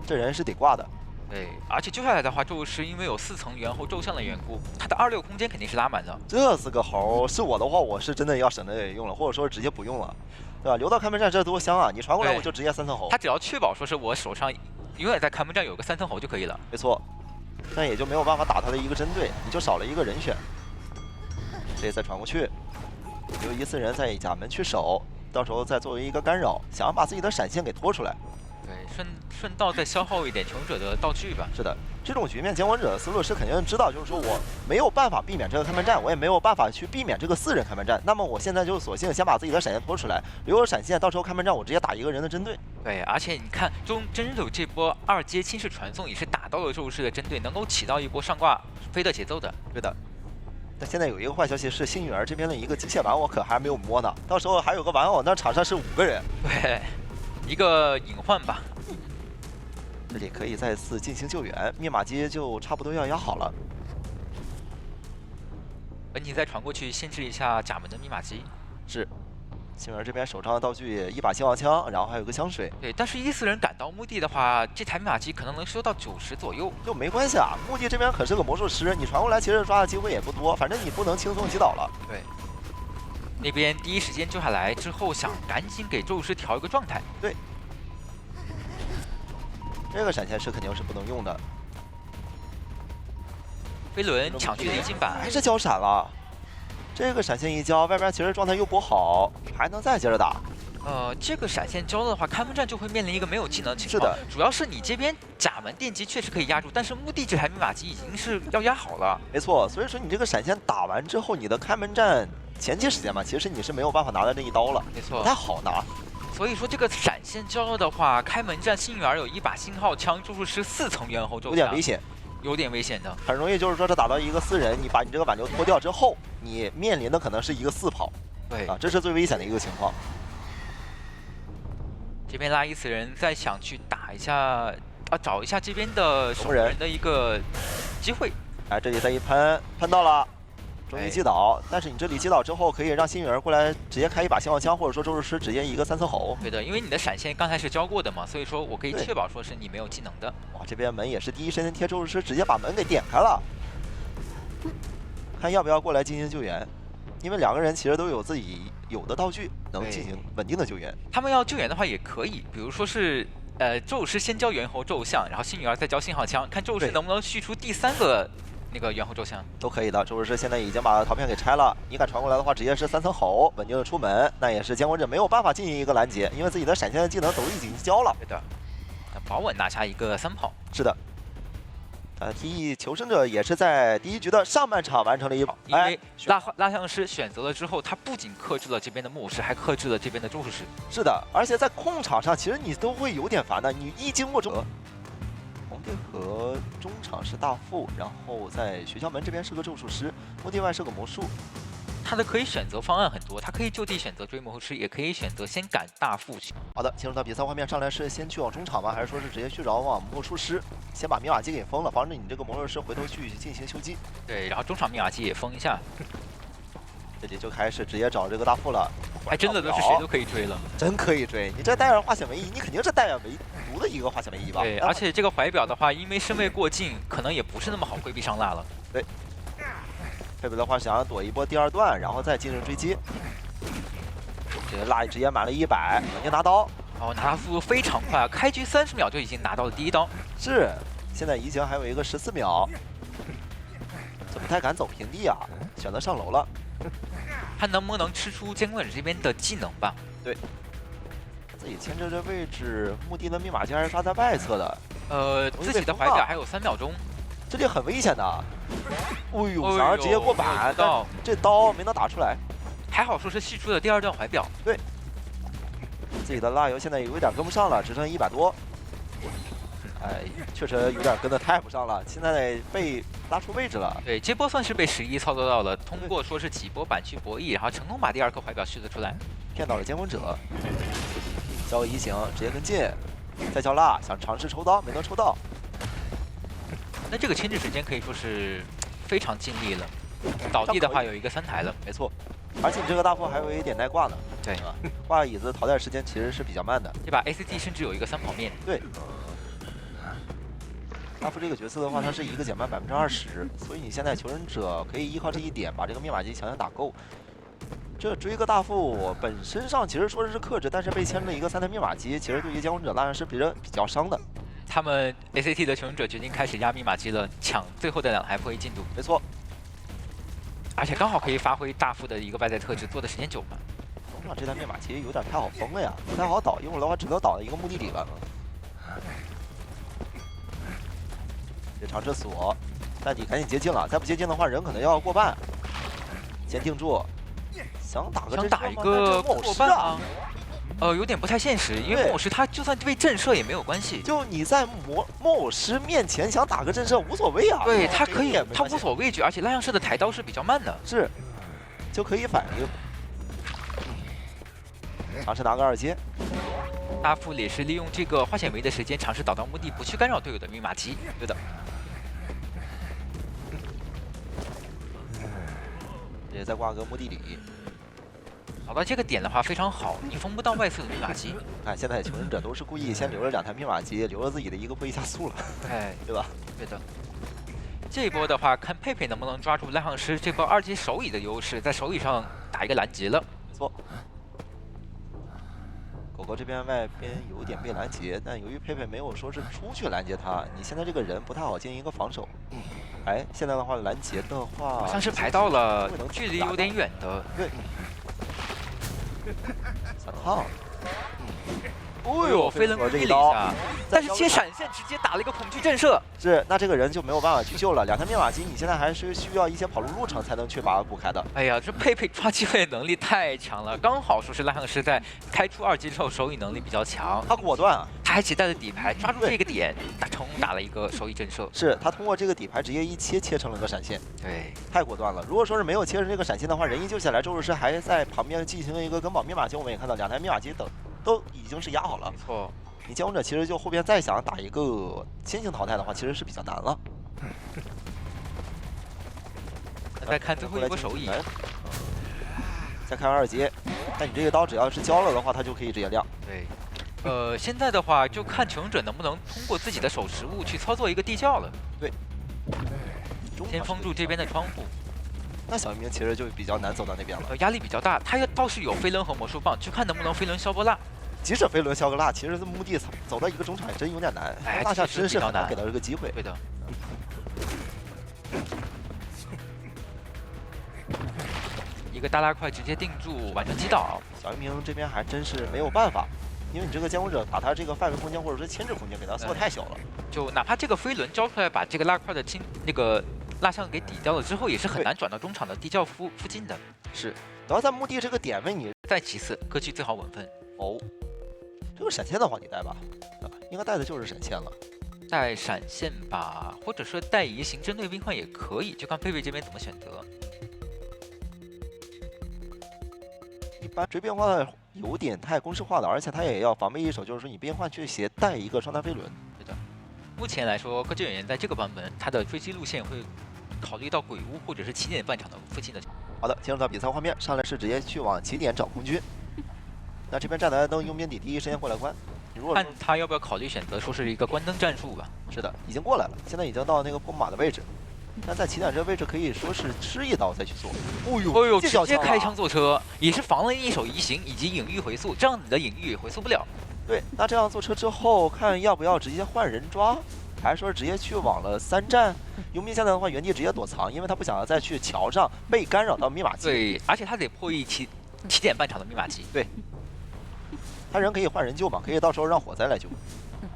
这人是得挂的。对，而且救下来的话，咒术师因为有4层猿猴咒像的缘故，他的26空间肯定是拉满的。这4个猴是我的话，我是真的要省着用了，或者说直接不用了，对吧？留到开门战这多香啊！你传过来我就直接3层猴。他只要确保说是我手上永远在开门战有个3层猴就可以了。没错，但也就没有办法打他的一个针对，你就少了一个人选。这再传过去，留一次人在甲门去守，到时候再作为一个干扰，想要把自己的闪现给拖出来。对，顺道再消耗一点求生者的道具吧。是的，这种局面监管者思路是肯定知道，就是说我没有办法避免这个开门战，我也没有办法去避免这个4人开门战。那么我现在就索性先把自己的闪现拖出来，留有闪现，到时候开门战我直接打一个人的针对。对，而且你看真人组这波2阶轻视传送也是打到了咒术师的针对，能够起到一波上挂飞的节奏的。对的。但现在有一个坏消息是，星女儿这边的一个机械玩偶可还没有摸呢，到时候还有个玩偶，那场上是5个人。对，一个隐患吧。这里可以再次进行救援，密码机就差不多要压好了。本体再传过去限制一下甲门的密码机。是，星儿这边手上的道具一把星王枪，然后还有个香水。对，但是14人赶到墓地的话，这台密码机可能能收到90左右。就没关系啊，墓地这边可是个魔术师，你传过来其实抓的机会也不多，反正你不能轻松击倒了。对。那边第一时间救下来之后，想赶紧给咒术师调一个状态。对。这个闪现是肯定是不能用的。飞轮抢去离经板，还是交闪了。这个闪现一交，外边其实状态又不好，还能再接着打。这个闪现交的话，开门战就会面临一个没有技能的情况。是的，主要是你这边甲门电击确实可以压住，但是墓地这台密码机已经是要压好了。没错，所以说你这个闪现打完之后，你的开门战前期时间嘛，其实你是没有办法拿到这一刀了。没错，不太好拿。所以说这个闪现交了的话，开门战星女儿有一把信号枪，咒术师4层猿猴咒，有点危险，有点危险的，很容易就是说这打到一个4人，你把你这个挽留脱掉之后，你面临的可能是一个4跑，对啊，这是最危险的一个情况。这边拉14人再想去打一下找一下这边的守人的一个机会。哎，这里再一喷到了。终于击倒，但是你这里击倒之后，可以让星女儿过来直接开一把星王枪，或者说咒术师直接一个3层吼。对的，因为你的闪现刚才是交过的嘛，所以说我可以确保说是你没有技能的。哇，这边门也是第一时间贴咒术师，直接把门给点开了。看要不要过来进行救援，因为2个人其实都有自己有的道具，能进行稳定的救援。他们要救援的话也可以，比如说是咒术师先交猿猴咒像，然后星女儿再交信号枪，看咒术师能不能续出第3个。那个猿猴咒像都可以的，咒术师现在已经把陶片给拆了。你敢传过来的话，直接是3层吼，稳定的出门，那也是监管者没有办法进行一个拦截，因为自己的闪现的技能都已经交了。对的，保稳拿下一个3跑。是的。求生者也是在第1局的上半场完成了一跑，因为蜡像师选择了之后，他不仅克制了这边的木武士，还克制了这边的咒术师。是的，而且在控场上，其实你都会有点烦的，你一经过中。对和中场是大副，然后在学校门这边是个咒术师，墓地外是个魔术。他的可以选择方案很多，他可以就地选择追魔术师，也可以选择先赶大副。好的，进入到比赛画面上来，是先去往中场吗？还是说是直接去找往魔术师，先把密码机给封了，防止你这个魔术师回头去进行修机？对，然后中场密码机也封一下。这里就开始直接找这个大副了。还真的都是谁都可以追了。真可以追！你这戴尔化险为夷，你肯定是戴尔唯独的一个化险为夷吧？对，而且这个怀表的话，因为身位过近，可能也不是那么好规避上蜡了。对，佩佩的话想要躲一波第二段，然后再进行追击。这个蜡直接满了100，稳定拿刀。哦，拿速度非常快啊！开局30秒就已经拿到了第1刀。是，现在移形还有一个14秒，这不太敢走平地啊，选择上楼了。他能不能吃出监管者这边的技能吧？对，自己牵制这位置，墓地的密码机还是刷在外侧的。自己的怀表还有3秒钟，这里很危险的。哎呦，哎呦想要直接过板，但到这刀没能打出来。还好说是系出了第2段怀表。对，自己的蜡油现在有一点跟不上了，只剩100多。哎，确实有点跟得太不上了，现在被拉出位置了。对，这波算是被11操作到了，通过说是几波板区博弈，然后成功把第2颗怀表续了出来，骗到了监管者。交个移形，直接跟进，再交蜡，想尝试抽刀，没能抽到。那这个牵制时间可以说是非常尽力了。倒地的话有一个3台了，没错。而且你这个大副还有一点带挂呢，对，挂椅子淘汰时间其实是比较慢的。这把 ACT 甚至有一个3跑面。对。大副这个角色的话，它是一个减慢20%，所以你现在求生者可以依靠这一点把这个密码机强行打够。这追个大副本身上其实说是克制，但是被牵了一个3台密码机，其实对于监管者当然是比较伤的。他们 ACT 的求生者决定开始压密码机了，抢最后的2台破译进度。没错，而且刚好可以发挥大副的一个外在特质，做的时间久嘛。哇，这台密码机有点太好封了呀，不太好倒，一会儿的话只能倒在一个墓地里了。这尝试锁，但你赶紧接近了，再不接近的话，人可能要过半。先定住，想打一个过半啊。有点不太现实，因为木偶师他就算被震慑也没有关系。就你在木偶师面前想打个震慑无所谓啊。对，他可以，他无所畏惧，而且拉样式的抬刀是比较慢的，是，就可以反应。尝试拿个2阶。大副也是利用这个化险为夷的时间，尝试倒到墓地，不去干扰队友的密码机。对的。也再挂个墓地里。找到这个点的话非常好，你封不到外侧的密码机。看现在求生者都是故意先留了2台密码机，留了自己的一个破译加速了，哎，对吧？对的。这一波的话，看佩佩能不能抓住赖航师这波2阶手椅的优势，在手椅上打一个拦截了。没错。狗狗这边外边有点被拦截，但由于佩佩没有说是出去拦截他，你现在这个人不太好进行一个防守。哎，现在的话拦截的话，像是排到了距离有点远的。对。3趟。哦呦，飞轮规避了一下，但是接闪现直接打了一个恐惧震慑。是，那这个人就没有办法去救了。2台密码机，你现在还是需要一些跑路程才能去把它补开的。哎呀，这佩佩抓机会能力太强了，刚好说是赖航师在开出2阶之后手椅能力比较强，他果断啊，他还携带了底牌，抓住这个点，成功打了一个手椅震慑。是他通过这个底牌直接一切成了个闪现，对，太果断了。如果说是没有切成这个闪现的话，人一救下来，咒术师还在旁边进行一个跟保密码机，我们也看到2台密码机都已经是压好了。没错。你监管者其实就后边再想打一个先行淘汰的话，其实是比较难了。再看最后一波手椅，再看2阶，但你这个刀只要是交了的话，它就可以直接亮。对，现在的话就看求生者能不能通过自己的手持物去操作一个地窖了。对，先封住这边的窗户。那小明其实就比较难走到那边了，压力比较大。他倒是有飞轮和魔术棒，去看能不能飞轮消波蜡。即使飞轮消个蜡，其实这墓地走到一个中场也真有点难。哎，大下真是很难给到这个机会。对的。一个大拉块直接定住，完成击倒。小一鸣这边还真是没有办法，因为你这个监管者把他这个范围空间或者说牵制空间给他缩得太小了。就哪怕这个飞轮交出来，把这个蜡块的蜡像给抵掉了之后，也是很难转到中场的地窖附近的。是，然后在墓地这个点位你再其次，歌剧最好稳分。哦，这个闪现的话你带吧，应该带的就是闪现了。带闪现吧，或者说带移形针对冰块也可以，就看佩佩这边怎么选择。一般追变换有点太公式化了，而且他也要防备一手，就是说你变换去携带一个双弹飞轮。对的，目前来说，歌剧演员在这个版本他的追击路线会考虑到鬼屋或者是起点半场的附近的。好的，进入到比赛画面，上来是直接去往起点找空军。那这边站台灯佣兵底第一时间过来关。如果看他要不要考虑选择说是一个关灯战术吧。是的，已经过来了，现在已经到那个破马的位置。但在起点这个位置可以说是吃一刀再去做。哦呦，直接开枪坐车，也是防了一手移形以及隐喻回速，这样你的隐喻也回速不了。对，那这样坐车之后，看要不要直接换人抓，还是说直接去往了3站？佣兵现在的话原地直接躲藏，因为他不想要再去桥上被干扰到密码机。对，而且他得破译起点半场的密码机。对，他人可以换人救嘛，可以到时候让火灾来救。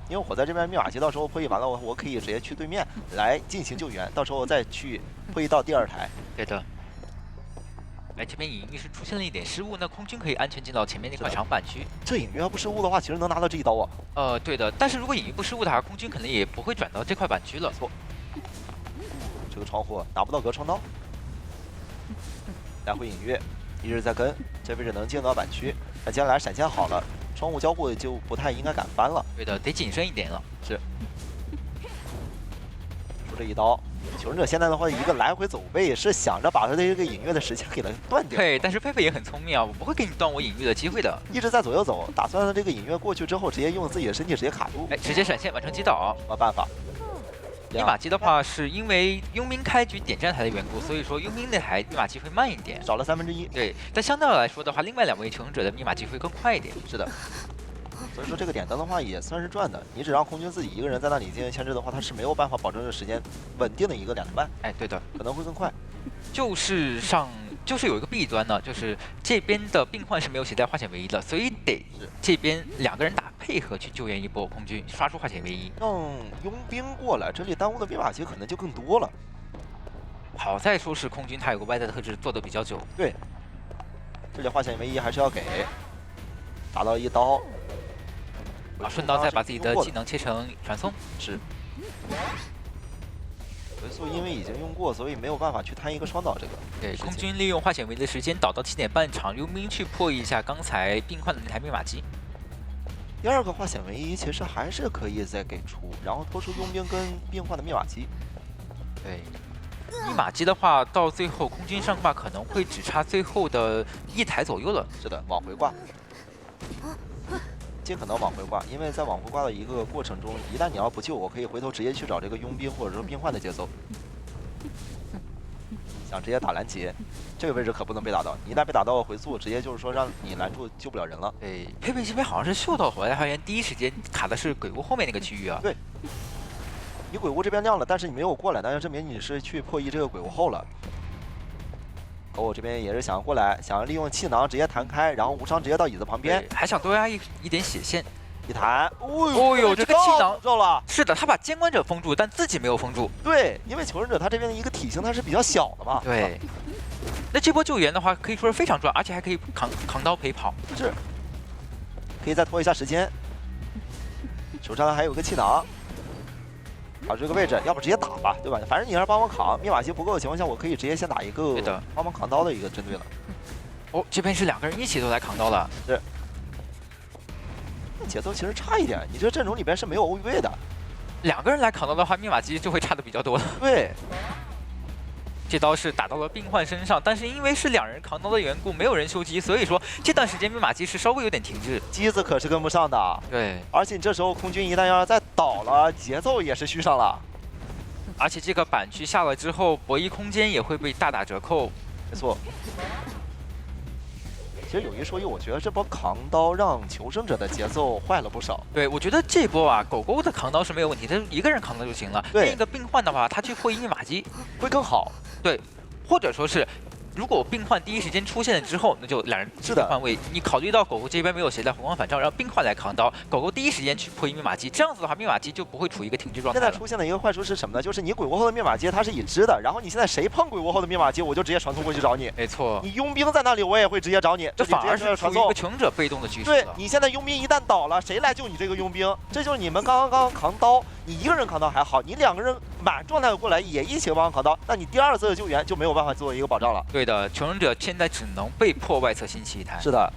因为火灾这边密码机到时候破译完了，我可以直接去对面来进行救援，到时候再去破译到第2台。对的。哎，这边隐喻是出现了一点失误，那空军可以安全进到前面那块长板区。这隐喻要不失误的话，其实能拿到这一刀啊。对的，但是如果隐喻不失误的话，空军可能也不会转到这块板区了。错，这个窗户拿不到隔窗刀，来回隐喻一直在跟，这位置能进到板区。那接下来闪现好了，窗户交互就不太应该敢翻了。对的，得谨慎一点了。是，出这一刀。求生者现在的话，一个来回走位是想着把他的这个隐喻的时间给它断掉。对，但是佩佩也很聪明啊，我不会给你断我隐喻的机会的。一直在左右走，打算这个隐喻过去之后，直接用自己的身体直接卡住。哎，直接闪现完成击倒。没办法。密码机的话，是因为佣兵开局点站台的缘故，所以说佣兵那台密码机会慢一点，少了1/3。对，但相对来说的话，另外2位求生者的密码机会更快一点。是的。所以说这个点灯的话也算是赚的，你只让空军自己一个人在那里进行牵制的话，他是没有办法保证这时间稳定的一个2连半。哎，对的，可能会更快。就是有一个弊端呢，就是这边的病患是没有携带化险为夷的，所以得这边2个人打配合去救援一波空军，刷出化险为夷。让佣兵过来，这里耽误的密码机可能就更多了。好在说是空军他有个外在特质做的比较久。对，这里化险为夷还是要给，打到一刀。顺道再把自己的技能切成传送。是。回速因为已经用过，所以没有办法去摊一个双导这个。对，空军利用化险为夷的时间倒到7点半场，佣兵去破译一下刚才病患的那台密码机。第2个化险为夷其实还是可以再给出，然后拖出佣兵跟病患的密码机。对，密码机的话，到最后空军上挂可能会只差最后的1台左右了。是的，往回挂。尽可能往回挂，因为在往回挂的一个过程中，一旦你要不救，我可以回头直接去找这个佣兵或者说病患的节奏。想直接打拦截，这个位置可不能被打到，你一旦被打到回速，直接就是说让你拦住救不了人了。对，佩佩这边好像是嗅到火灾发现第一时间卡的是鬼屋后面那个区域啊。对，你鬼屋这边亮了，但是你没有过来，那就证明你是去破译这个鬼屋后了。狗我这边也是想要过来，想要利用气囊直接弹开，然后无伤直接到椅子旁边，还想多压一点血线。一弹，哦呦，这个气囊中了。是的，他把监管者封住，但自己没有封住。对，因为求生者他这边的一个体型他是比较小的嘛。对。那这波救援的话，可以说是非常赚，而且还可以扛刀陪跑。是。可以再拖一下时间。手上还有个气囊。好，这个位置，要不直接打吧，对吧？反正你要是帮我扛，密码机不够的情况下，我可以直接先打一个帮忙扛刀的一个针对了。哦，这边是2个人一起都来扛刀了。是。节奏其实差一点，你这个阵容里边是没有欧预备的。 2个人来扛刀的话，密码机就会差的比较多了。对，这刀是打到了病患身上，但是因为是2人扛刀的缘故，没有人修机，所以说这段时间密码机是稍微有点停滞。机子可是跟不上的。对，而且你这时候空军一旦要是再倒了，节奏也是续上了。而且这个板区下了之后，博弈空间也会被大打折扣。没错。 其实有一说一，我觉得这波扛刀让求生者的节奏坏了不少。对，我觉得这波啊，狗狗的扛刀是没有问题，他一个人扛刀就行了。对，另一个病患的话，他去破译密码机会更好。对，或者说是，如果病患第一时间出现了之后，那就2人是的换位。你考虑到狗狗这边没有携带回光返照，让病患来扛刀，狗狗第一时间去破译密码机，这样子的话，密码机就不会处于一个停滞状态了。现在出现的一个坏处是什么呢？就是你鬼屋后的密码机它是已知的，然后你现在谁碰鬼屋后的密码机，我就直接传送过去找你。没错，你佣兵在那里，我也会直接找你。这反而是传送一个求生者被动的局势。对你现在佣兵一旦倒了，谁来救你这个佣兵？这就是你们刚刚扛刀，你一个人扛刀还好，你2个人满状态过来也一起帮忙扛刀，那你第2次的救援就没有办法做一个保障了。对的，求生者现在只能被迫外侧新起一台。是的，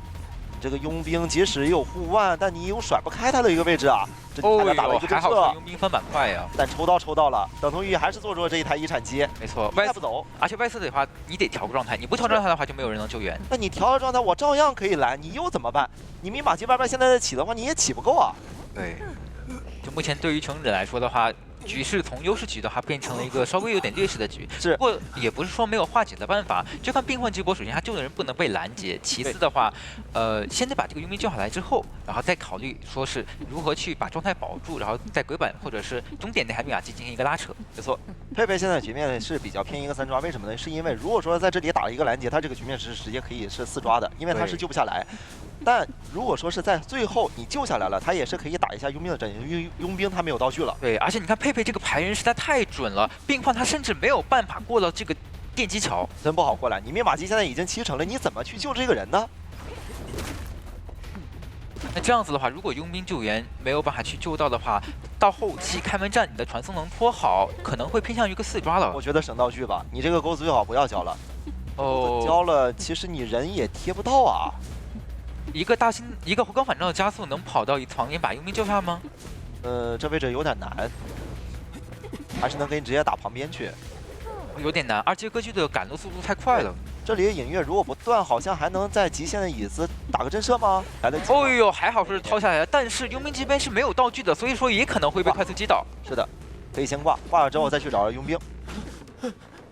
这个佣兵即使有护腕，但你又甩不开他的一个位置啊。这里还能打了一个震还好是慑，佣兵翻板块呀。但抽到了，等同于还是做出了这一台遗产机，没错，带不走。而且外侧的话，你得调个状态，你不调状态的话，就没有人能救援。那你调了状态，我照样可以来，你又怎么办？你密码机外边现在在起的话，你也起不够啊。对，就目前对于穷者来说的话，局势从优势局的话变成了一个稍微有点劣势的局。是，不过也不是说没有化解的办法。就看病患这波，首先他救的人不能被拦截，其次的话，先得把这个佣兵救下来之后，然后再考虑说是如何去把状态保住，然后在鬼板或者是终点那台密码机进行一个拉扯。没错，佩佩现在局面是比较偏一个3抓，为什么呢？是因为如果说在这里打了一个拦截，他这个局面是直接可以是4抓的，因为他是救不下来。但如果说是在最后你救下来了，他也是可以打一下佣兵的阵型，因为佣兵他没有道具了。对，而且你看佩佩这个排人实在太准了，病患他甚至没有办法过了这个电击桥，真不好过来。你密码机现在已经7成了，你怎么去救这个人呢？那这样子的话，如果佣兵救援没有办法去救到的话，到后期开门战你的传送能拖好，可能会偏向于一个4抓了。我觉得省道具吧，你这个钩子最好不要交了。哦，交了，其实你人也贴不到啊。一个回光返照的加速能跑到旁边把佣兵救下吗？这位置有点难，还是能给你直接打旁边去。有点难，而且歌剧的赶路速度太快了。这里隐月如果不断，好像还能在极限的椅子打个震慑吗？来得及。哦呦，还好是掏下来了，但是佣兵这边是没有道具的，所以说也可能会被快速击倒。是的，可以先挂，挂了之后再去找佣兵。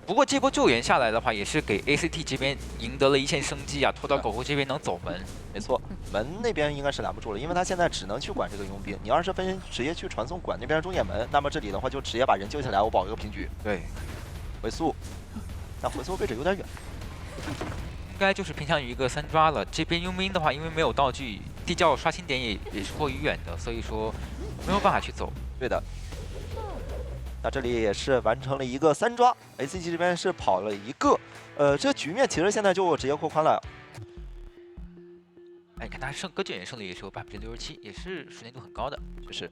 不过这波救援下来的话，也是给 ACT 这边赢得了一线生机啊，拖到狗狗这边能走门。没错，门那边应该是拦不住了，因为他现在只能去管这个佣兵。你要是直接去传送管那边中野门，那么这里的话就直接把人救下来，我保一个平局。对，回速，但回速位置有点远，应该就是偏向于一个3抓了。这边佣兵的话，因为没有道具，地窖刷新点也是过于远的，所以说没有办法去走。对的。那这里也是完成了一个3抓 ，ACG 这边是跑了一个，这局面其实现在就直接扩宽了。哎，你看他歌剧也胜率也是有67%，也是熟练度很高的，就是。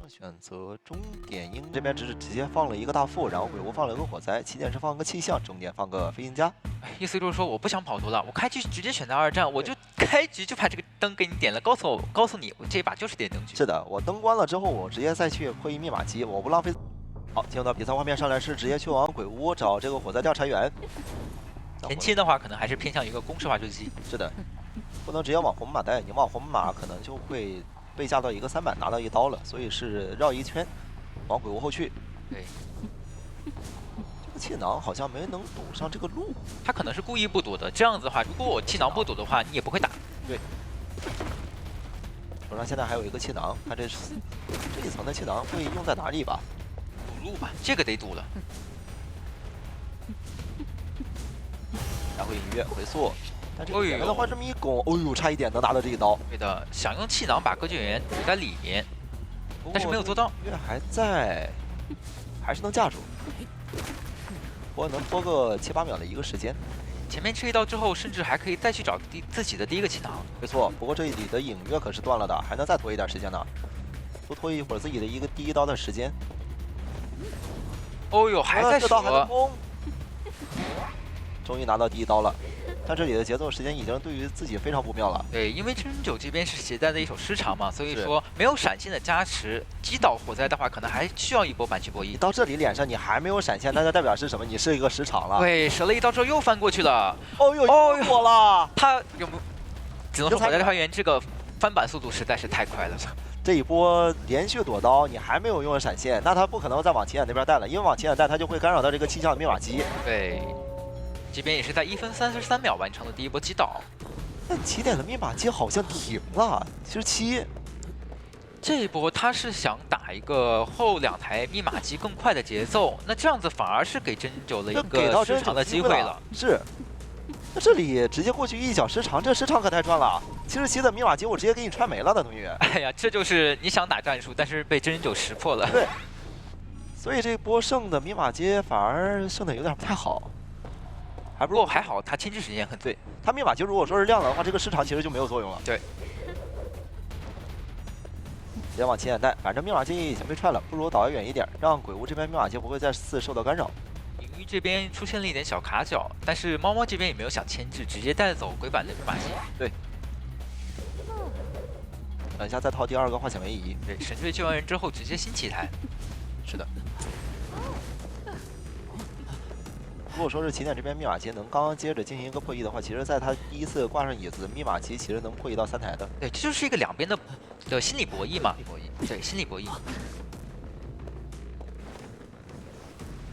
选择终点鹰这边只是直接放了一个大副，然后鬼屋放了一个火灾，起点是放个气象，终点放个飞行家。意思就是说我不想跑图了，我开局直接选择2战，我就开局就把这个灯给你点了，告诉你，我这一把就是点灯局。是的，我灯关了之后，我直接再去破译密码机，我不浪费。好，进入到比赛画面上来是直接去往鬼屋找这个火灾调查员。前期的话可能还是偏向于一个公式化追击。是的，不能直接往红马带，你往红马可能就会被架到一个3板拿到1刀了，所以是绕一圈往鬼屋后去。对。气囊好像没能堵上这个路，他可能是故意不堵的。这样子的话，如果我气囊不堵的话，你也不会打。对。手上现在还有一个气囊，看这一层的气囊会用在哪里吧？堵路吧，这个得堵了。然后隐约回溯，但这个前面的话这么一拱，哦呦，差一点能拿到这一刀。对的，想用气囊把歌剧员堵在里面，但是没有做到。隐约还在，还是能架住。不过能拖个7、8秒的一个时间，前面吃一刀之后，甚至还可以再去找自己的第一个气囊。没错，不过这里的隐约可是断了的，还能再拖一点时间呢，多拖一会儿自己的一个第1刀的时间。哦呦，还在这刀还能攻，终于拿到第1刀了。但这里的节奏时间已经对于自己非常不妙了。对，因为真9这边是携带的一手失常嘛，所以说没有闪现的加持，击倒火灾的话，可能还需要一波板去博弈。到这里脸上你还没有闪现，那就代表是什么？你是一个失常了。对，折了一刀之后又翻过去了。哦呦，哦火了！他有没有？只能说火灾调查员这个翻板速度实在是太快了。这一波连续躲刀，你还没有用闪现，那他不可能再往起眼那边带了，因为往起眼带他就会干扰到这个气象的密码机。对。这边也是在1分33秒完成了第一波击倒，但起点的密码机好像停了，77。这一波他是想打一个后2台密码机更快的节奏，那这样子反而是给真9了一个失常的机会了。是，那这里直接过去一脚失常，这失常可太赚了。77的密码机我直接给你踹没了的同学。哎呀，这就是你想打战术，但是被真9识破了。对，所以这波胜的密码机反而胜的有点不太好。不过还好，他牵制时间很对，他密码机如果说是亮了的话，这个失常其实就没有作用了。对，直接往前眼带，反正密码机已经被踹了，不如倒远一点，让鬼屋这边密码机不会再次受到干扰。隐鱼这边出现了一点小卡角，但是猫猫这边也没有想牵制，直接带走鬼板的密码机。等一下再套第2个化险为夷。对，神队救完人之后直接新起台。是的。如果说是起点这边密码机能刚刚接着进行一个破译的话，其实在他第一次挂上椅子，密码机其实能破译到3台的。对，这就是一个两边的心理博弈嘛。对，心理博弈。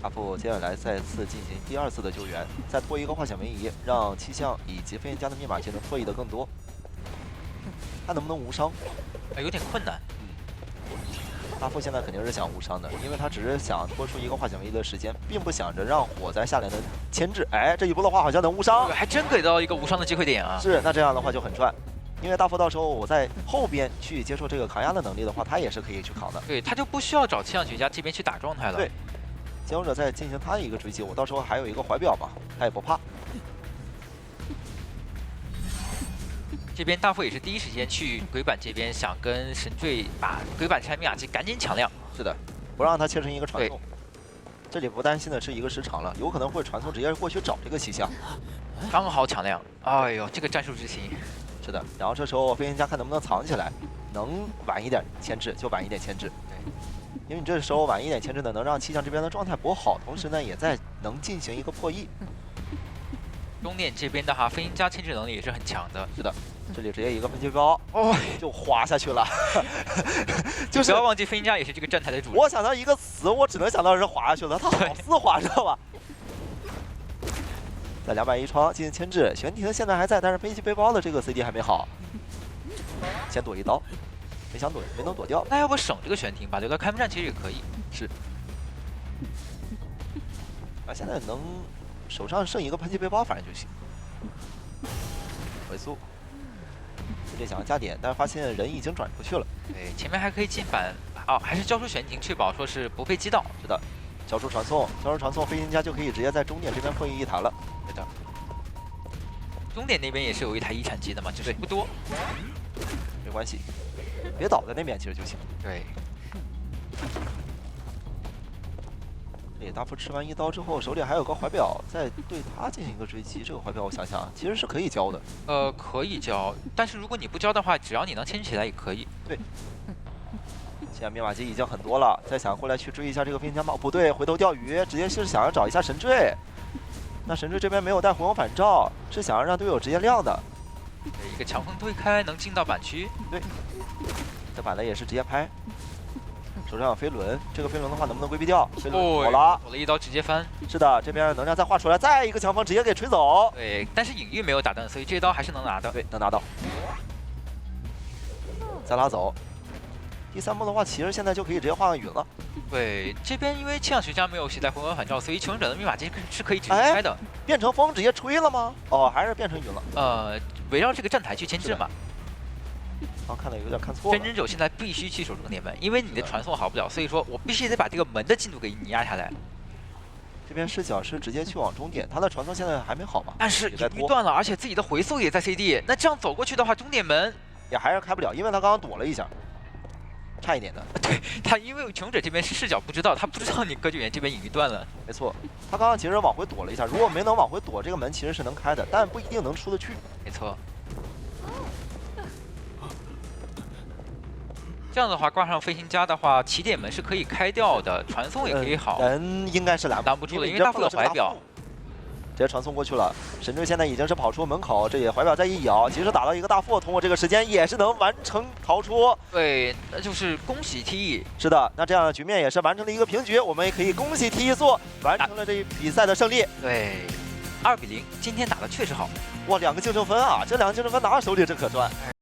阿布接下来再次进行第2次的救援，再拖一个化险为夷，让气象以及飞行家的密码机能破译的更多。他能不能无伤？有点困难。阿布现在肯定是想无伤的，因为他只是想拖出一个化险为夷的时间，并不想着让火灾下来的牵制。哎，这一波的话好像能无伤，还真给到一个无伤的机会点啊！是，那这样的话就很赚。因为大佛到时候我在后边去接受这个扛压的能力的话，他也是可以去扛的。对，他就不需要找气象学家这边去打状态了。对，接勇者在进行他的一个追击，我到时候还有一个怀表嘛，他也不怕。这边大副也是第一时间去鬼板这边，想跟神坠把鬼板拆密码机赶紧抢亮。是的，不让他切成一个传送。这里不担心的是一个时长了，有可能会传送直接过去找这个气象，刚好抢亮。哎呦，这个战术执行。是的，然后这时候飞行家看能不能藏起来，能晚一点牵制就晚一点牵制。对，因为你这时候晚一点牵制呢，能让气象这边的状态补好，同时呢也在能进行一个破译。中点这边的话，飞行家牵制能力也是很强的。是的。这里直接一个分级包，哦，就滑下去了。就是不要忘记，飞行家也是这个站台的主人。我想到一个词，我只能想到是滑下去了，他好丝滑，知道吧？在201窗进行牵制，悬停现在还在，但是飞机背包的这个 CD 还没好，先躲一刀，没想躲，没能躲掉。那要不省这个悬停吧，留到开幕战其实也可以。是。啊，现在能手上剩一个喷气背包，反正就行。回速。这里想要加点，但是发现人已经转出去了。对，前面还可以进板，哦，还是交出悬停，确保说是不被击到。是的，交出传送，交出传送，飞行家就可以直接在终点这边破译一台了。对的，终点那边也是有一台遗产机的嘛，只是不多。没关系，别倒在那边其实就行。对。这大副吃完一刀之后，手里还有个怀表，再对他进行一个追击。这个怀表我想想，其实是可以交的。可以交，但是如果你不交的话，只要你能牵起来也可以。对。现在密码机已经很多了，再想过来去追一下这个飞行家吗？不对，回头钓鱼，直接是想要找一下神坠。那神坠这边没有带回光返照，是想要让队友直接亮的。对，一个强风推开能进到板区。对。这板雷也是直接拍。手上有飞轮，这个飞轮的话能不能规避掉？飞轮躲了，躲了一刀直接翻。是的，这边能量再画出来，再一个强风直接给锤走。对，但是隐喻没有打断，所以这一刀还是能拿的。对，能拿到。再拉走。第3波的话，其实现在就可以直接画个云了。对，这边因为气象学家没有携带回光返照，所以求生者的密码机是可以直接开的。变成风直接吹了吗？哦，还是变成云了。围绕这个站台去牵制嘛。看的有点看错了。真人者现在必须去守终点门，因为你的传送好不了，所以说我必须得把这个门的进度给你压下来。这边视角是直接去往终点，他的传送现在还没好嘛？但是鱼断了，而且自己的回速也在 CD， 那这样走过去的话，终点门也还是开不了，因为他刚刚躲了一下，差一点的。对他，因为求生者这边是视角不知道，他不知道你歌剧员这边隐喻断了。没错，他刚刚其实往回躲了一下，如果没能往回躲，这个门其实是能开的，但不一定能出得去。没错。这样的话，挂上飞行家的话，起点门是可以开掉的，传送也可以好。人应该是拦不住了，因为大副有怀表，直接传送过去了。神坠现在已经是跑出门口，这也怀表再一咬，即使打到一个大副，通过这个时间也是能完成逃出。对，那就是恭喜 TE。是的，那这样的局面也是完成了一个平局，我们也可以恭喜 TE 座完成了这一比赛的胜利。对，2比0，今天打的确实好。哇，2个净胜分啊！这2个净胜分拿到手里真可赚。